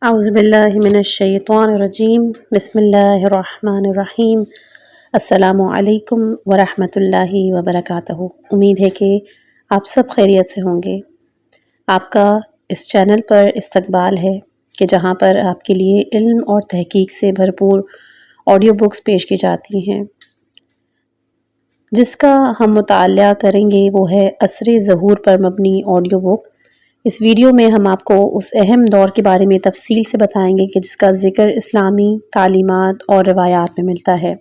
اعوذ باللہ من الشیطان الرجیم بسم اللہ الرحمن الرحیم السلام علیکم ورحمۃ اللہ وبرکاتہ۔ امید ہے کہ آپ سب خیریت سے ہوں گے۔ آپ کا اس چینل پر استقبال ہے کہ جہاں پر آپ کے لیے علم اور تحقیق سے بھرپور آڈیو بکس پیش کی جاتی ہیں۔ جس کا ہم مطالعہ کریں گے وہ ہے عصر ظہور پر مبنی آڈیو بک۔ اس ویڈیو میں ہم آپ کو اس اہم دور کے بارے میں تفصیل سے بتائیں گے کہ جس کا ذکر اسلامی تعلیمات اور روایات میں ملتا ہے۔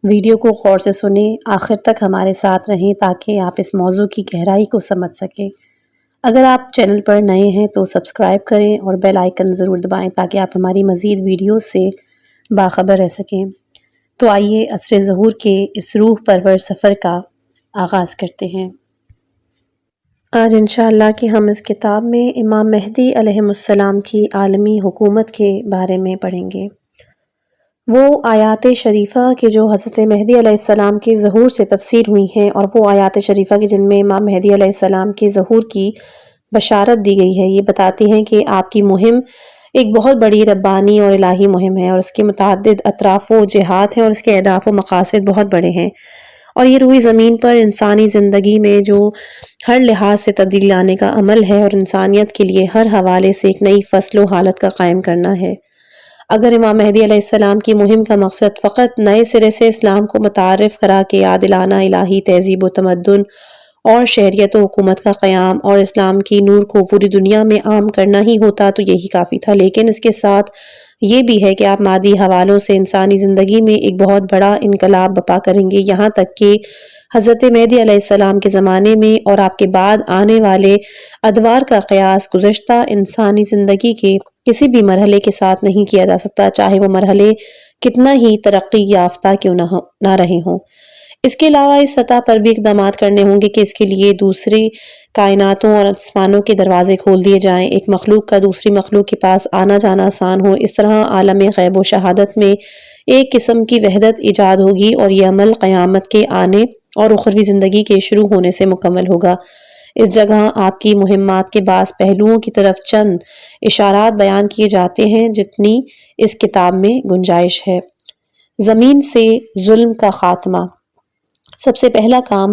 ویڈیو کو غور سے سنیں، آخر تک ہمارے ساتھ رہیں تاکہ آپ اس موضوع کی گہرائی کو سمجھ سکیں۔ اگر آپ چینل پر نئے ہیں تو سبسکرائب کریں اور بیل آئیکن ضرور دبائیں تاکہ آپ ہماری مزید ویڈیوز سے باخبر رہ سکیں۔ تو آئیے عصر ظہور کے اس روح پرور سفر کا آغاز کرتے ہیں۔ آج انشاءاللہ کہ ہم اس کتاب میں امام مہدی علیہ السلام کی عالمی حکومت کے بارے میں پڑھیں گے۔ وہ آیات شریفہ کہ جو حضرت مہدی علیہ السلام کے ظہور سے تفسیر ہوئی ہیں، اور وہ آیات شریفہ کہ جن میں امام مہدی علیہ السلام کے ظہور کی بشارت دی گئی ہے، یہ بتاتی ہیں کہ آپ کی مہم ایک بہت بڑی ربانی اور الہی مہم ہے، اور اس کے متعدد اطراف و جہات ہیں، اور اس کے اہداف و مقاصد بہت بڑے ہیں، اور یہ روئی زمین پر انسانی زندگی میں جو ہر لحاظ سے تبدیلی لانے کا عمل ہے، اور انسانیت کے لیے ہر حوالے سے ایک نئی فصل و حالت کا قائم کرنا ہے۔ اگر امام مہدی علیہ السلام کی مہم کا مقصد فقط نئے سرے سے اسلام کو متعارف کرا کے عادلانہ الہی تہذیب و تمدن اور شہریت و حکومت کا قیام اور اسلام کی نور کو پوری دنیا میں عام کرنا ہی ہوتا تو یہی کافی تھا، لیکن اس کے ساتھ یہ بھی ہے کہ آپ مادی حوالوں سے انسانی زندگی میں ایک بہت بڑا انقلاب برپا کریں گے، یہاں تک کہ حضرت مہدی علیہ السلام کے زمانے میں اور آپ کے بعد آنے والے ادوار کا قیاس گزشتہ انسانی زندگی کے کسی بھی مرحلے کے ساتھ نہیں کیا جا سکتا، چاہے وہ مرحلے کتنا ہی ترقی یافتہ کیوں نہ رہے ہوں۔ اس کے علاوہ اس سطح پر بھی اقدامات کرنے ہوں گے کہ اس کے لیے دوسری کائناتوں اور آسمانوں کے دروازے کھول دیے جائیں، ایک مخلوق کا دوسری مخلوق کے پاس آنا جانا آسان ہو، اس طرح عالم غیب و شہادت میں ایک قسم کی وحدت ایجاد ہوگی، اور یہ عمل قیامت کے آنے اور اخروی زندگی کے شروع ہونے سے مکمل ہوگا۔ اس جگہ آپ کی مہمات کے بعض پہلوؤں کی طرف چند اشارات بیان کیے جاتے ہیں جتنی اس کتاب میں گنجائش ہے۔ زمین سے ظلم کا خاتمہ۔ سب سے پہلا کام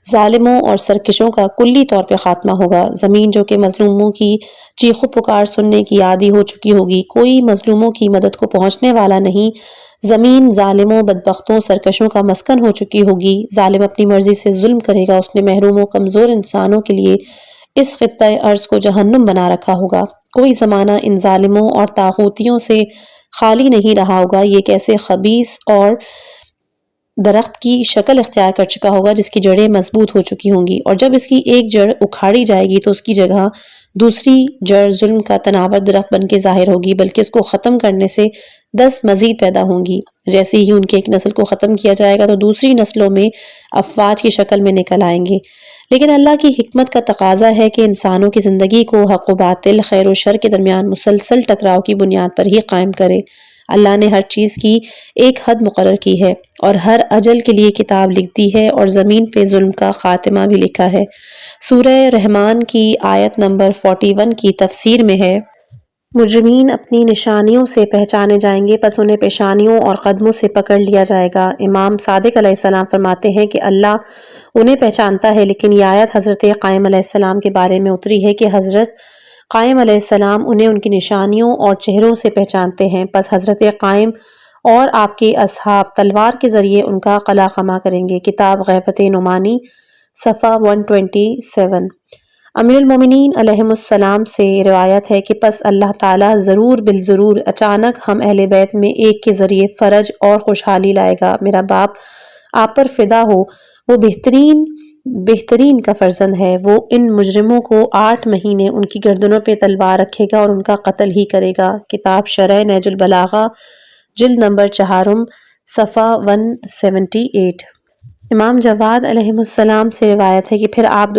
ظالموں اور سرکشوں کا کلی طور پہ خاتمہ ہوگا۔ زمین جو کہ مظلوموں کی چیخ و پکار سننے کی عادی ہو چکی ہوگی، کوئی مظلوموں کی مدد کو پہنچنے والا نہیں، زمین ظالموں، بدبختوں، سرکشوں کا مسکن ہو چکی ہوگی۔ ظالم اپنی مرضی سے ظلم کرے گا، اس نے محروم و کمزور انسانوں کے لیے اس خطہ ارض کو جہنم بنا رکھا ہوگا۔ کوئی زمانہ ان ظالموں اور طاغوتیوں سے خالی نہیں رہا ہوگا، یہ ایک ایسے خبیث اور درخت کی شکل اختیار کر چکا ہوگا جس کی جڑیں مضبوط ہو چکی ہوں گی، اور جب اس کی ایک جڑ اکھاڑی جائے گی تو اس کی جگہ دوسری جڑ ظلم کا تناور درخت بن کے ظاہر ہوگی، بلکہ اس کو ختم کرنے سے 10 مزید پیدا ہوں گی۔ جیسے ہی ان کی ایک نسل کو ختم کیا جائے گا تو دوسری نسلوں میں افواج کی شکل میں نکل آئیں گے۔ لیکن اللہ کی حکمت کا تقاضا ہے کہ انسانوں کی زندگی کو حق و باطل، خیر و شر کے درمیان مسلسل ٹکراؤ کی بنیاد پر ہی قائم کرے۔ اللہ نے ہر چیز کی ایک حد مقرر کی ہے، اور ہر اجل کے لیے کتاب لکھ دی ہے، اور زمین پہ ظلم کا خاتمہ بھی لکھا ہے۔ سورہ رحمان کی آیت نمبر 41 کی تفسیر میں ہے: مجرمین اپنی نشانیوں سے پہچانے جائیں گے، پس انہیں پیشانیوں اور قدموں سے پکڑ لیا جائے گا۔ امام صادق علیہ السلام فرماتے ہیں کہ اللہ انہیں پہچانتا ہے، لیکن یہ آیت حضرت قائم علیہ السلام کے بارے میں اتری ہے کہ حضرت قائم علیہ السلام انہیں ان کی نشانیوں اور چہروں سے پہچانتے ہیں، پس حضرت قائم اور آپ کے اصحاب تلوار کے ذریعے ان کا قلع قمع کریں گے۔ کتاب غیبت نعمانی، صفحہ 127۔ امیر المومنین علیہ السلام سے روایت ہے کہ پس اللہ تعالیٰ ضرور بالضرور اچانک ہم اہل بیت میں ایک کے ذریعے فرج اور خوشحالی لائے گا۔ میرا باپ آپ پر فدا ہو، وہ بہترین کا فرزند ہے، وہ ان مجرموں کو 8 مہینے ان کی گردنوں پہ تلوار رکھے گا اور ان کا قتل ہی کرے گا۔ کتاب شرح نہج البلاغہ، جلد نمبر 4، صفحہ 178۔ امام جواد علیہ السلام سے روایت ہے کہ پھر آپ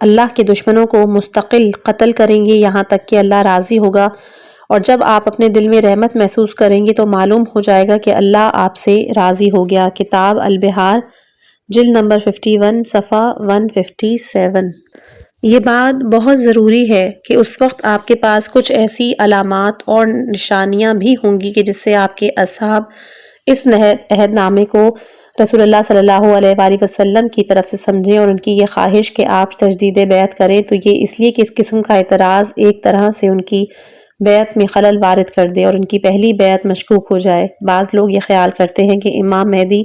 اللہ کے دشمنوں کو مستقل قتل کریں گے یہاں تک کہ اللہ راضی ہوگا، اور جب آپ اپنے دل میں رحمت محسوس کریں گے تو معلوم ہو جائے گا کہ اللہ آپ سے راضی ہو گیا۔ کتاب البحار، جلد نمبر 51، صفحہ 157۔ یہ بات بہت ضروری ہے کہ اس وقت آپ کے پاس کچھ ایسی علامات اور نشانیاں بھی ہوں گی کہ جس سے آپ کے اصحاب اس عہد نامے کو رسول اللہ صلی اللہ علیہ وآلہ وسلم کی طرف سے سمجھیں اور ان کی یہ خواہش کہ آپ تجدید بیعت کریں تو یہ اس لیے کہ اس قسم کا اعتراض ایک طرح سے ان کی بیعت میں خلل وارد کر دے اور ان کی پہلی بیعت مشکوک ہو جائے۔ بعض لوگ یہ خیال کرتے ہیں کہ امام مہدی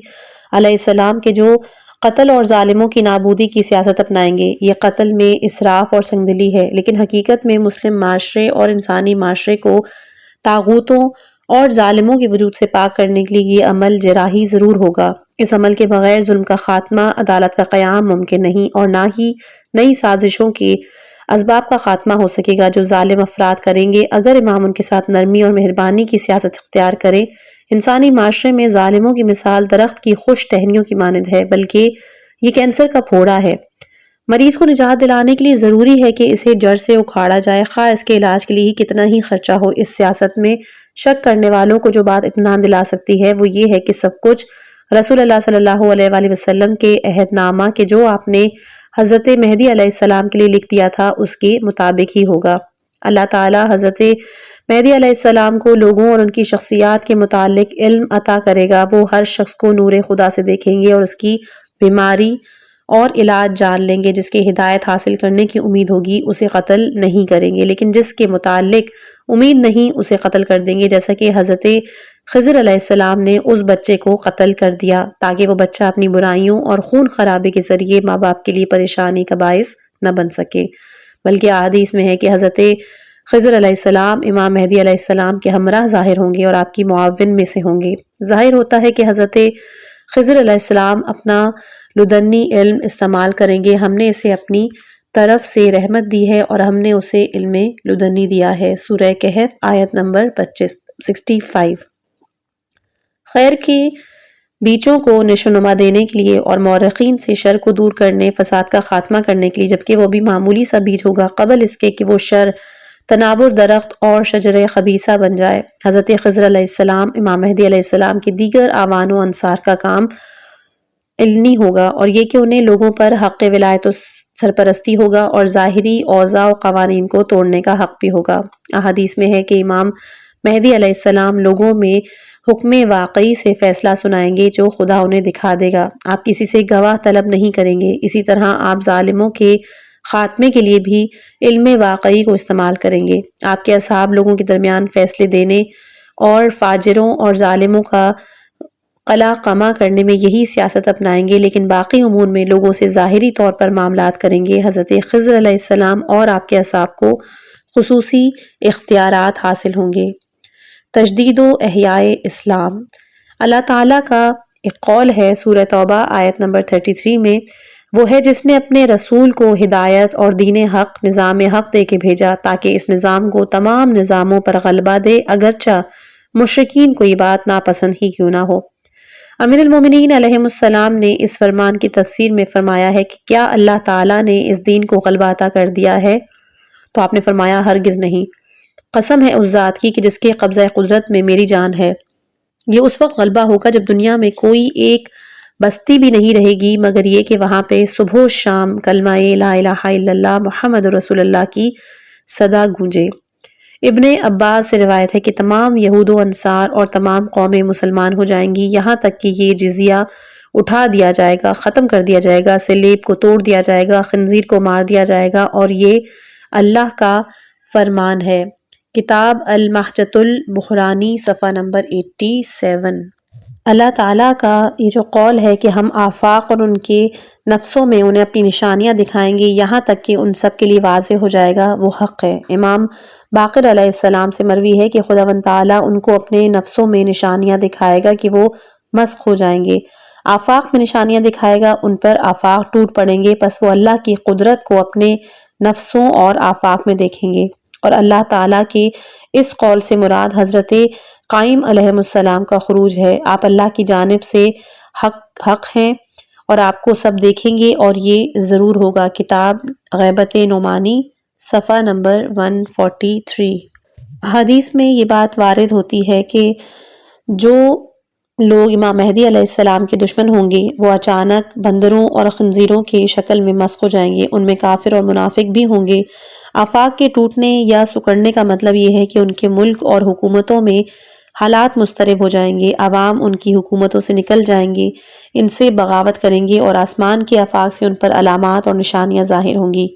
علیہ السلام کے جو قتل اور ظالموں کی نابودی کی سیاست اپنائیں گے، یہ قتل میں اسراف اور سنگدلی ہے، لیکن حقیقت میں مسلم معاشرے اور انسانی معاشرے کو طاغوتوں اور ظالموں کے وجود سے پاک کرنے کے لیے یہ عمل جراحی ضرور ہوگا۔ اس عمل کے بغیر ظلم کا خاتمہ، عدالت کا قیام ممکن نہیں اور نہ ہی نئی سازشوں کے اسباب کا خاتمہ ہو سکے گا جو ظالم افراد کریں گے اگر امام ان کے ساتھ نرمی اور مہربانی کی سیاست اختیار کریں۔ انسانی معاشرے میں ظالموں کی مثال درخت کی خوش ٹہنیوں کی مانند ہے، بلکہ یہ کینسر کا پھوڑا ہے۔ مریض کو نجات دلانے کے لیے ضروری ہے کہ اسے جڑ سے اکھاڑا جائے، خواہ اس کے علاج کے لیے کتنا ہی خرچہ ہو۔ اس سیاست میں شک کرنے والوں کو جو بات اطمینان دلا سکتی ہے وہ یہ ہے کہ سب کچھ رسول اللہ صلی اللہ علیہ وآلہ وسلم کے عہد نامہ کہ جو آپ نے حضرت مہدی علیہ السلام کے لیے لکھ دیا تھا اس کے مطابق ہی ہوگا۔ اللہ تعالی حضرت مہدی علیہ السلام کو لوگوں اور ان کی شخصیات کے متعلق علم عطا کرے گا۔ وہ ہر شخص کو نور خدا سے دیکھیں گے اور اس کی بیماری اور علاج جان لیں گے۔ جس کی ہدایت حاصل کرنے کی امید ہوگی اسے قتل نہیں کریں گے، لیکن جس کے متعلق امید نہیں اسے قتل کر دیں گے، جیسا کہ حضرت خضر علیہ السلام نے اس بچے کو قتل کر دیا تاکہ وہ بچہ اپنی برائیوں اور خون خرابے کے ذریعے ماں باپ کے لیے پریشانی کا باعث نہ بن سکے۔ بلکہ احادیث میں ہے کہ حضرت خضر علیہ السلام امام مہدی علیہ السلام کے ہمراہ ظاہر ہوں گے اور آپ کی معاون میں سے ہوں گے۔ ظاہر ہوتا ہے کہ حضرت خضر علیہ السلام اپنا لدنی علم استعمال کریں گے۔ ہم نے اسے اپنی طرف سے رحمت دی ہے اور ہم نے اسے علم لدنی دیا ہے۔ سورہ کہف آیت نمبر 65۔ خیر کے بیچوں کو نشوونما دینے کے لیے اور مورخین سے شر کو دور کرنے، فساد کا خاتمہ کرنے کے لیے، جبکہ وہ بھی معمولی سا بیج ہوگا قبل اس کے کہ وہ شر تناور درخت اور شجر خبیثہ بن جائے۔ حضرت خضر علیہ السلام امام مہدی علیہ السلام کی دیگر اعوان و انصار کا کام علنی ہوگا اور یہ کہ انہیں لوگوں پر حق ولایت و سرپرستی ہوگا اور ظاہری اوضاع و قوانین کو توڑنے کا حق بھی ہوگا۔ احادیث میں ہے کہ امام مہدی علیہ السلام لوگوں میں حکم واقعی سے فیصلہ سنائیں گے جو خدا انہیں دکھا دے گا۔ آپ کسی سے گواہ طلب نہیں کریں گے۔ اسی طرح آپ ظالموں کے خاتمے کے لیے بھی علم واقعی کو استعمال کریں گے۔ آپ کے اصحاب لوگوں کے درمیان فیصلے دینے اور فاجروں اور ظالموں کا قلع قمع کرنے میں یہی سیاست اپنائیں گے، لیکن باقی امور میں لوگوں سے ظاہری طور پر معاملات کریں گے۔ حضرت خضر علیہ السلام اور آپ کے اصحاب کو خصوصی اختیارات حاصل ہوں گے۔ تجدید و احیاء اسلام۔ اللہ تعالیٰ کا ایک قول ہے سورہ توبہ آیت نمبر 33 میں، وہ ہے جس نے اپنے رسول کو ہدایت اور دین حق، نظام حق دے کے بھیجا تاکہ اس نظام کو تمام نظاموں پر غلبہ دے، اگرچہ مشرکین کو یہ بات ناپسند ہی کیوں نہ ہو۔ امیر المومنین علیہ السلام نے اس فرمان کی تفسیر میں فرمایا ہے کہ کیا اللہ تعالیٰ نے اس دین کو غلبہ عطا کر دیا ہے؟ تو آپ نے فرمایا ہرگز نہیں، قسم ہے اس ذات کی کہ جس کے قبضہ قدرت میں میری جان ہے، یہ اس وقت غلبہ ہوگا جب دنیا میں کوئی ایک بستی بھی نہیں رہے گی مگر یہ کہ وہاں پہ صبح و شام کلمہ لا الہ الا اللہ محمد رسول اللہ کی صدا گونجے۔ ابن عباس سے روایت ہے کہ تمام یہود و انصار اور تمام قومیں مسلمان ہو جائیں گی یہاں تک کہ یہ جزیہ اٹھا دیا جائے گا، ختم کر دیا جائے گا، سلیب کو توڑ دیا جائے گا، خنزیر کو مار دیا جائے گا، اور یہ اللہ کا فرمان ہے۔ کتاب المحجۃ البحرانی صفحہ نمبر 87۔ اللہ تعالیٰ کا یہ جو قول ہے کہ ہم آفاق اور ان کے نفسوں میں انہیں اپنی نشانیاں دکھائیں گے یہاں تک کہ ان سب کے لیے واضح ہو جائے گا، وہ حق ہے۔ امام باقر علیہ السلام سے مروی ہے کہ خداوند تعالیٰ ان کو اپنے نفسوں میں نشانیاں دکھائے گا کہ وہ مسخ ہو جائیں گے۔ آفاق میں نشانیاں دکھائے گا، ان پر آفاق ٹوٹ پڑیں گے، پس وہ اللہ کی قدرت کو اپنے نفسوں اور آفاق میں دیکھیں گے۔ اور اللہ تعالیٰ کے اس قول سے مراد حضرت قائم علیہ السلام کا خروج ہے۔ آپ اللہ کی جانب سے حق ہیں اور آپ کو سب دیکھیں گے اور یہ ضرور ہوگا۔ کتاب غیبت نعمانی صفحہ نمبر 143۔ حدیث میں یہ بات وارد ہوتی ہے کہ جو لوگ امام مہدی علیہ السلام کے دشمن ہوں گے، وہ اچانک بندروں اور خنزیروں کی شکل میں مسخ ہو جائیں گے، ان میں کافر اور منافق بھی ہوں گے۔ آفاق کے ٹوٹنے یا سکڑنے کا مطلب یہ ہے کہ ان کے ملک اور حکومتوں میں حالات مضطرب ہو جائیں گے، عوام ان کی حکومتوں سے نکل جائیں گے، ان سے بغاوت کریں گے اور آسمان کے آفاق سے ان پر علامات اور نشانیاں ظاہر ہوں گی۔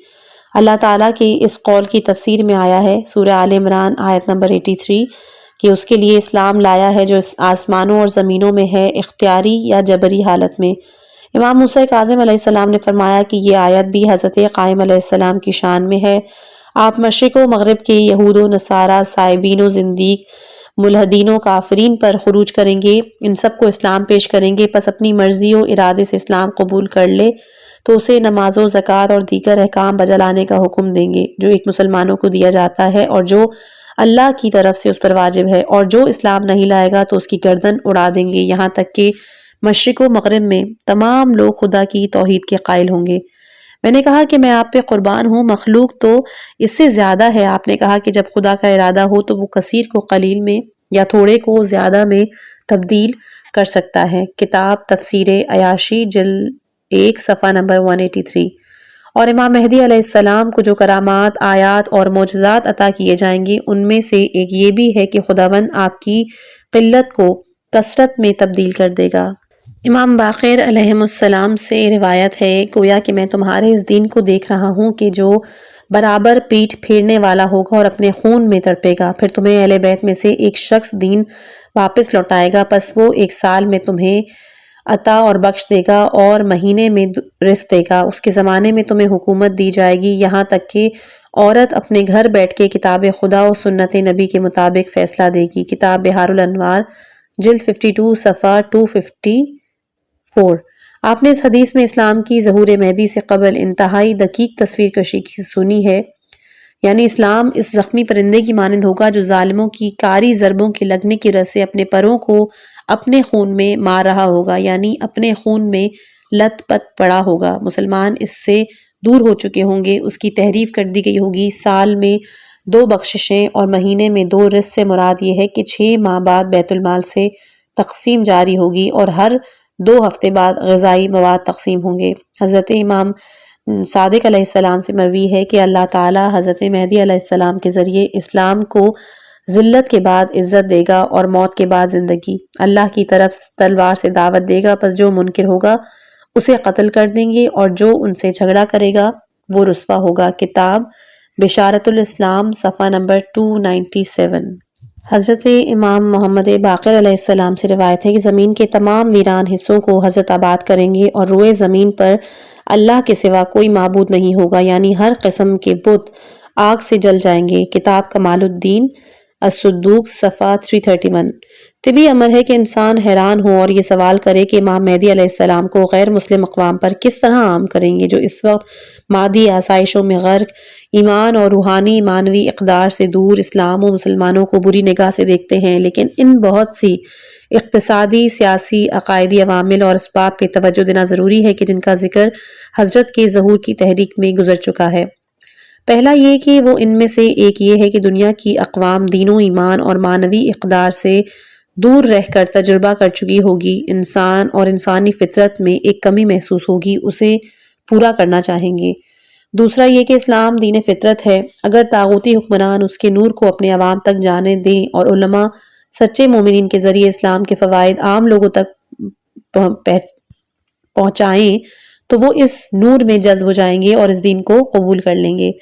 اللہ تعالیٰ کے اس قول کی تفسیر میں آیا ہے سورہ آل عمران آیت نمبر 83 کہ اس کے لیے اسلام لایا ہے جو آسمانوں اور زمینوں میں ہے، اختیاری یا جبری حالت میں۔ امام موسیٰ کاظم علیہ السلام نے فرمایا کہ یہ آیت بھی حضرت قائم علیہ السلام کی شان میں ہے۔ آپ مشرق و مغرب کے یہود و نصارہ، سائبین و زندیق، ملحدین و کافرین پر خروج کریں گے، ان سب کو اسلام پیش کریں گے، پس اپنی مرضی و ارادے سے اسلام قبول کر لے تو اسے نماز و زکوٰۃ اور دیگر احکام بجا لانے کا حکم دیں گے جو ایک مسلمانوں کو دیا جاتا ہے اور جو اللہ کی طرف سے اس پر واجب ہے، اور جو اسلام نہیں لائے گا تو اس کی گردن اڑا دیں گے، یہاں تک کہ مشرق و مغرب میں تمام لوگ خدا کی توحید کے قائل ہوں گے۔ میں نے کہا کہ میں آپ پہ قربان ہوں، مخلوق تو اس سے زیادہ ہے۔ آپ نے کہا کہ جب خدا کا ارادہ ہو تو وہ کثیر کو قلیل میں یا تھوڑے کو زیادہ میں تبدیل کر سکتا ہے۔ کتاب تفسیر عیاشی جلد 1 صفحہ نمبر 183۔ اور امام مہدی علیہ السلام کو جو کرامات، آیات اور معجزات عطا کیے جائیں گے ان میں سے ایک یہ بھی ہے کہ خداوند آپ کی قلت کو کثرت میں تبدیل کر دے گا۔ امام باقر علیہ السلام سے روایت ہے، گویا کہ میں تمہارے اس دین کو دیکھ رہا ہوں کہ جو برابر پیٹھ پھیرنے والا ہوگا اور اپنے خون میں تڑپے گا، پھر تمہیں اہل بیت میں سے ایک شخص دین واپس لوٹائے گا، پس وہ 1 سال میں تمہیں عطا اور بخش دے گا اور مہینے میں رزق دے گا۔ اس کے زمانے میں تمہیں حکومت دی جائے گی، یہاں تک کہ عورت اپنے گھر بیٹھ کے کتاب خدا و سنت نبی کے مطابق فیصلہ دے گی۔ کتاب بحار الانوار جلد 52 صفحہ 254۔ آپ نے اس حدیث میں اسلام کی ظہور مہدی سے قبل انتہائی دقیق تصویر کشی کی سنی ہے، یعنی اسلام اس زخمی پرندے کی مانند ہوگا جو ظالموں کی کاری ضربوں کے لگنے کی وجہ سے اپنے پروں کو اپنے خون میں مار رہا ہوگا، یعنی اپنے خون میں لت پت پڑا ہوگا۔ مسلمان اس سے دور ہو چکے ہوں گے، اس کی تحریف کر دی گئی ہوگی۔ سال میں 2 بخششیں اور مہینے میں 2 رزق سے مراد یہ ہے کہ 6 ماہ بعد بیت المال سے تقسیم جاری ہوگی اور ہر 2 ہفتے بعد غذائی مواد تقسیم ہوں گے۔ حضرت امام صادق علیہ السلام سے مروی ہے کہ اللہ تعالیٰ حضرت مہدی علیہ السلام کے ذریعے اسلام کو ذلت کے بعد عزت دے گا اور موت کے بعد زندگی۔ اللہ کی طرف تلوار سے دعوت دے گا، پس جو منکر ہوگا اسے قتل کر دیں گے اور جو ان سے جھگڑا کرے گا وہ رسوا ہوگا۔ کتاب بشارت الاسلام صفحہ نمبر 297۔ حضرت امام محمد باقر علیہ السلام سے روایت ہے کہ زمین کے تمام ویران حصوں کو حضرت آباد کریں گے اور روئے زمین پر اللہ کے سوا کوئی معبود نہیں ہوگا، یعنی ہر قسم کے بت آگ سے جل جائیں گے۔ کتاب کمال الدین الصدوق صفحہ 331۔ طبی امر ہے کہ انسان حیران ہو اور یہ سوال کرے کہ امام مہدی علیہ السلام کو غیر مسلم اقوام پر کس طرح عام کریں گے جو اس وقت مادی آسائشوں میں غرق، ایمان اور روحانی معنوی اقدار سے دور، اسلام و مسلمانوں کو بری نگاہ سے دیکھتے ہیں، لیکن ان بہت سی اقتصادی، سیاسی، عقائدی عوامل اور اسباب پہ توجہ دینا ضروری ہے کہ جن کا ذکر حضرت کے ظہور کی تحریک میں گزر چکا ہے۔ پہلا یہ کہ وہ ان میں سے ایک یہ ہے کہ دنیا کی اقوام دین و ایمان اور معنوی اقدار سے دور رہ کر تجربہ کر چکی ہوگی، انسان اور انسانی فطرت میں ایک کمی محسوس ہوگی، اسے پورا کرنا چاہیں گے۔ دوسرا یہ کہ اسلام دین فطرت ہے، اگر طاغوتی حکمران اس کے نور کو اپنے عوام تک جانے دیں اور علماء سچے مومنین کے ذریعے اسلام کے فوائد عام لوگوں تک پہنچائیں تو وہ اس نور میں جذب ہو جائیں گے اور اس دین کو قبول کر لیں گے۔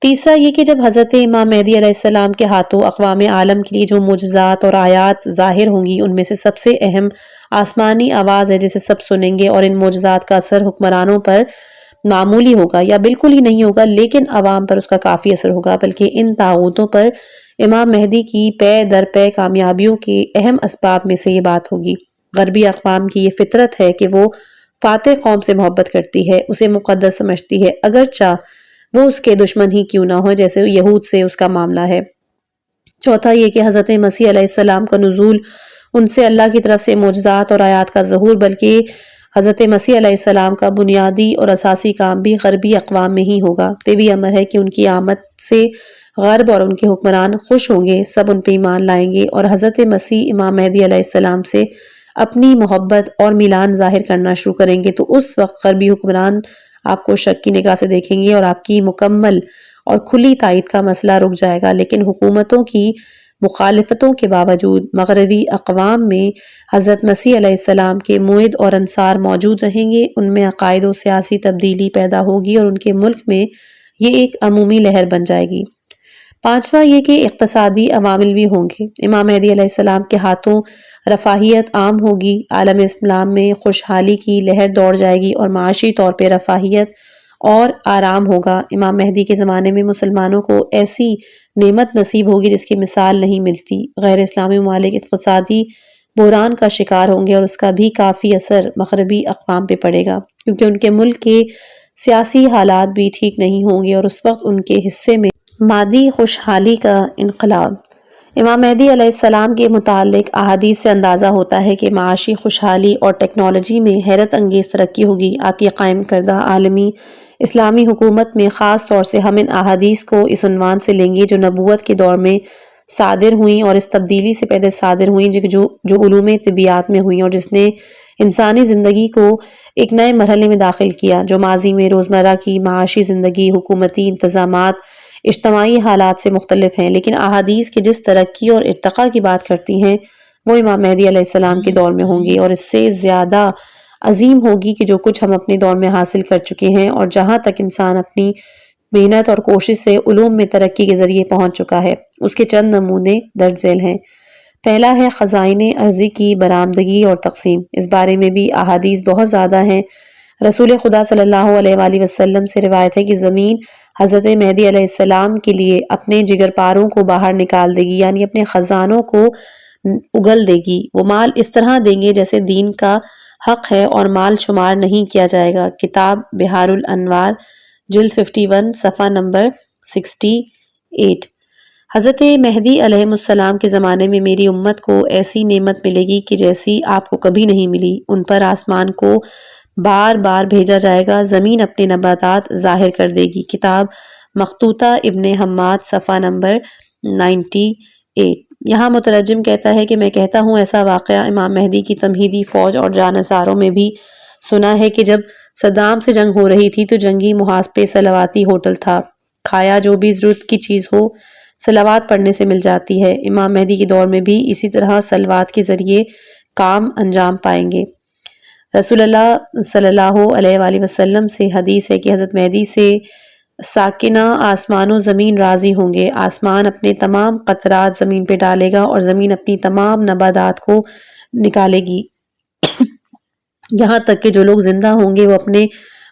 تیسرا یہ کہ جب حضرت امام مہدی علیہ السلام کے ہاتھوں اقوام عالم کے لیے جو معجزات اور آیات ظاہر ہوں گی ان میں سے سب سے اہم آسمانی آواز ہے جسے سب سنیں گے، اور ان معجزات کا اثر حکمرانوں پر معمولی ہوگا یا بالکل ہی نہیں ہوگا، لیکن عوام پر اس کا کافی اثر ہوگا، بلکہ ان طاغوتوں پر امام مہدی کی پے در پے کامیابیوں کے اہم اسباب میں سے یہ بات ہوگی۔ غربی اقوام کی یہ فطرت ہے کہ وہ فاتح قوم سے محبت کرتی ہے، اسے مقدس سمجھتی ہے، اگرچہ وہ اس کے دشمن ہی کیوں نہ ہو، جیسے یہود سے اس کا معاملہ ہے۔ چوتھا یہ کہ حضرت مسیح علیہ السلام کا نزول، ان سے اللہ کی طرف سے معجزات اور آیات کا ظہور، بلکہ حضرت مسیح علیہ السلام کا بنیادی اور اساسی کام بھی غربی اقوام میں ہی ہوگا۔ طبی امر ہے کہ ان کی آمد سے غرب اور ان کے حکمران خوش ہوں گے، سب ان پہ ایمان لائیں گے اور حضرت مسیح امام مہدی علیہ السلام سے اپنی محبت اور میلان ظاہر کرنا شروع کریں گے تو اس وقت غربی حکمران آپ کو شک کی نگاہ سے دیکھیں گے اور آپ کی مکمل اور کھلی تائید کا مسئلہ رک جائے گا۔ لیکن حکومتوں کی مخالفتوں کے باوجود مغربی اقوام میں حضرت مسیح علیہ السلام کے موعد اور انصار موجود رہیں گے، ان میں عقائد و سیاسی تبدیلی پیدا ہوگی اور ان کے ملک میں یہ ایک عمومی لہر بن جائے گی۔ پانچواں یہ کہ اقتصادی عوامل بھی ہوں گے۔ امام مہدی علیہ السلام کے ہاتھوں رفاہیت عام ہوگی، عالم اسلام میں خوشحالی کی لہر دوڑ جائے گی اور معاشی طور پہ رفاہیت اور آرام ہوگا۔ امام مہدی کے زمانے میں مسلمانوں کو ایسی نعمت نصیب ہوگی جس کی مثال نہیں ملتی۔ غیر اسلامی ممالک اقتصادی بحران کا شکار ہوں گے اور اس کا بھی کافی اثر مغربی اقوام پہ پڑے گا، کیونکہ ان کے ملک کے سیاسی حالات بھی ٹھیک نہیں ہوں گے اور اس وقت ان کے حصے میں مادی خوشحالی کا انقلاب۔ امام مہدی علیہ السلام کے متعلق احادیث سے اندازہ ہوتا ہے کہ معاشی خوشحالی اور ٹیکنالوجی میں حیرت انگیز ترقی ہوگی۔ آپ کی قائم کردہ عالمی اسلامی حکومت میں خاص طور سے ہم ان احادیث کو اس عنوان سے لیں گے جو نبوت کے دور میں صادر ہوئیں اور اس تبدیلی سے پہلے صادر ہوئیں جو علوم طبیعیات میں ہوئیں اور جس نے انسانی زندگی کو ایک نئے مرحلے میں داخل کیا، جو ماضی میں روزمرہ کی معاشی زندگی، حکومتی انتظامات، اجتماعی حالات سے مختلف ہیں، لیکن احادیث کے جس ترقی اور ارتقاء کی بات کرتی ہیں وہ امام مہدی علیہ السلام کے دور میں ہوں گی اور اس سے زیادہ عظیم ہوگی کہ جو کچھ ہم اپنے دور میں حاصل کر چکے ہیں اور جہاں تک انسان اپنی محنت اور کوشش سے علوم میں ترقی کے ذریعے پہنچ چکا ہے، اس کے چند نمونے درج ذیل ہیں۔ پہلا ہے خزائن ارضی کی برآمدگی اور تقسیم۔ اس بارے میں بھی احادیث بہت زیادہ ہیں۔ رسول خدا صلی اللہ علیہ وآلہ وسلم سے روایت ہے کہ زمین حضرت مہدی علیہ السلام کے لیے اپنے جگر پاروں کو باہر نکال دے گی، یعنی اپنے خزانوں کو اگل دے گی۔ وہ مال اس طرح دیں گے جیسے دین کا حق ہے اور مال شمار نہیں کیا جائے گا۔ کتاب بحار الانوار جلد 51 صفحہ نمبر 68۔ حضرت مہدی علیہ السلام کے زمانے میں میری امت کو ایسی نعمت ملے گی کہ جیسی آپ کو کبھی نہیں ملی۔ ان پر آسمان کو بار بار بھیجا جائے گا، زمین اپنے نباتات ظاہر کر دے گی۔ کتاب مخطوطہ ابن حماد صفحہ نمبر 98۔ یہاں مترجم کہتا ہے کہ میں کہتا ہوں ایسا واقعہ امام مہدی کی تمہیدی فوج اور جانصاروں میں بھی سنا ہے کہ جب صدام سے جنگ ہو رہی تھی تو جنگی محاذ پہ صلواتی ہوٹل تھا، کھایا جو بھی ضرورت کی چیز ہو صلوات پڑھنے سے مل جاتی ہے۔ امام مہدی کے دور میں بھی اسی طرح صلوات کے ذریعے کام انجام پائیں گے۔ رسول اللہ صلی اللہ علیہ وآلہ وسلم سے حدیث ہے کہ حضرت مہدی سے ساکنہ آسمان و زمین راضی ہوں گے۔ آسمان اپنے تمام قطرات زمین پہ ڈالے گا اور زمین اپنی تمام نباتات کو نکالے گی، یہاں تک کہ جو لوگ زندہ ہوں گے وہ اپنے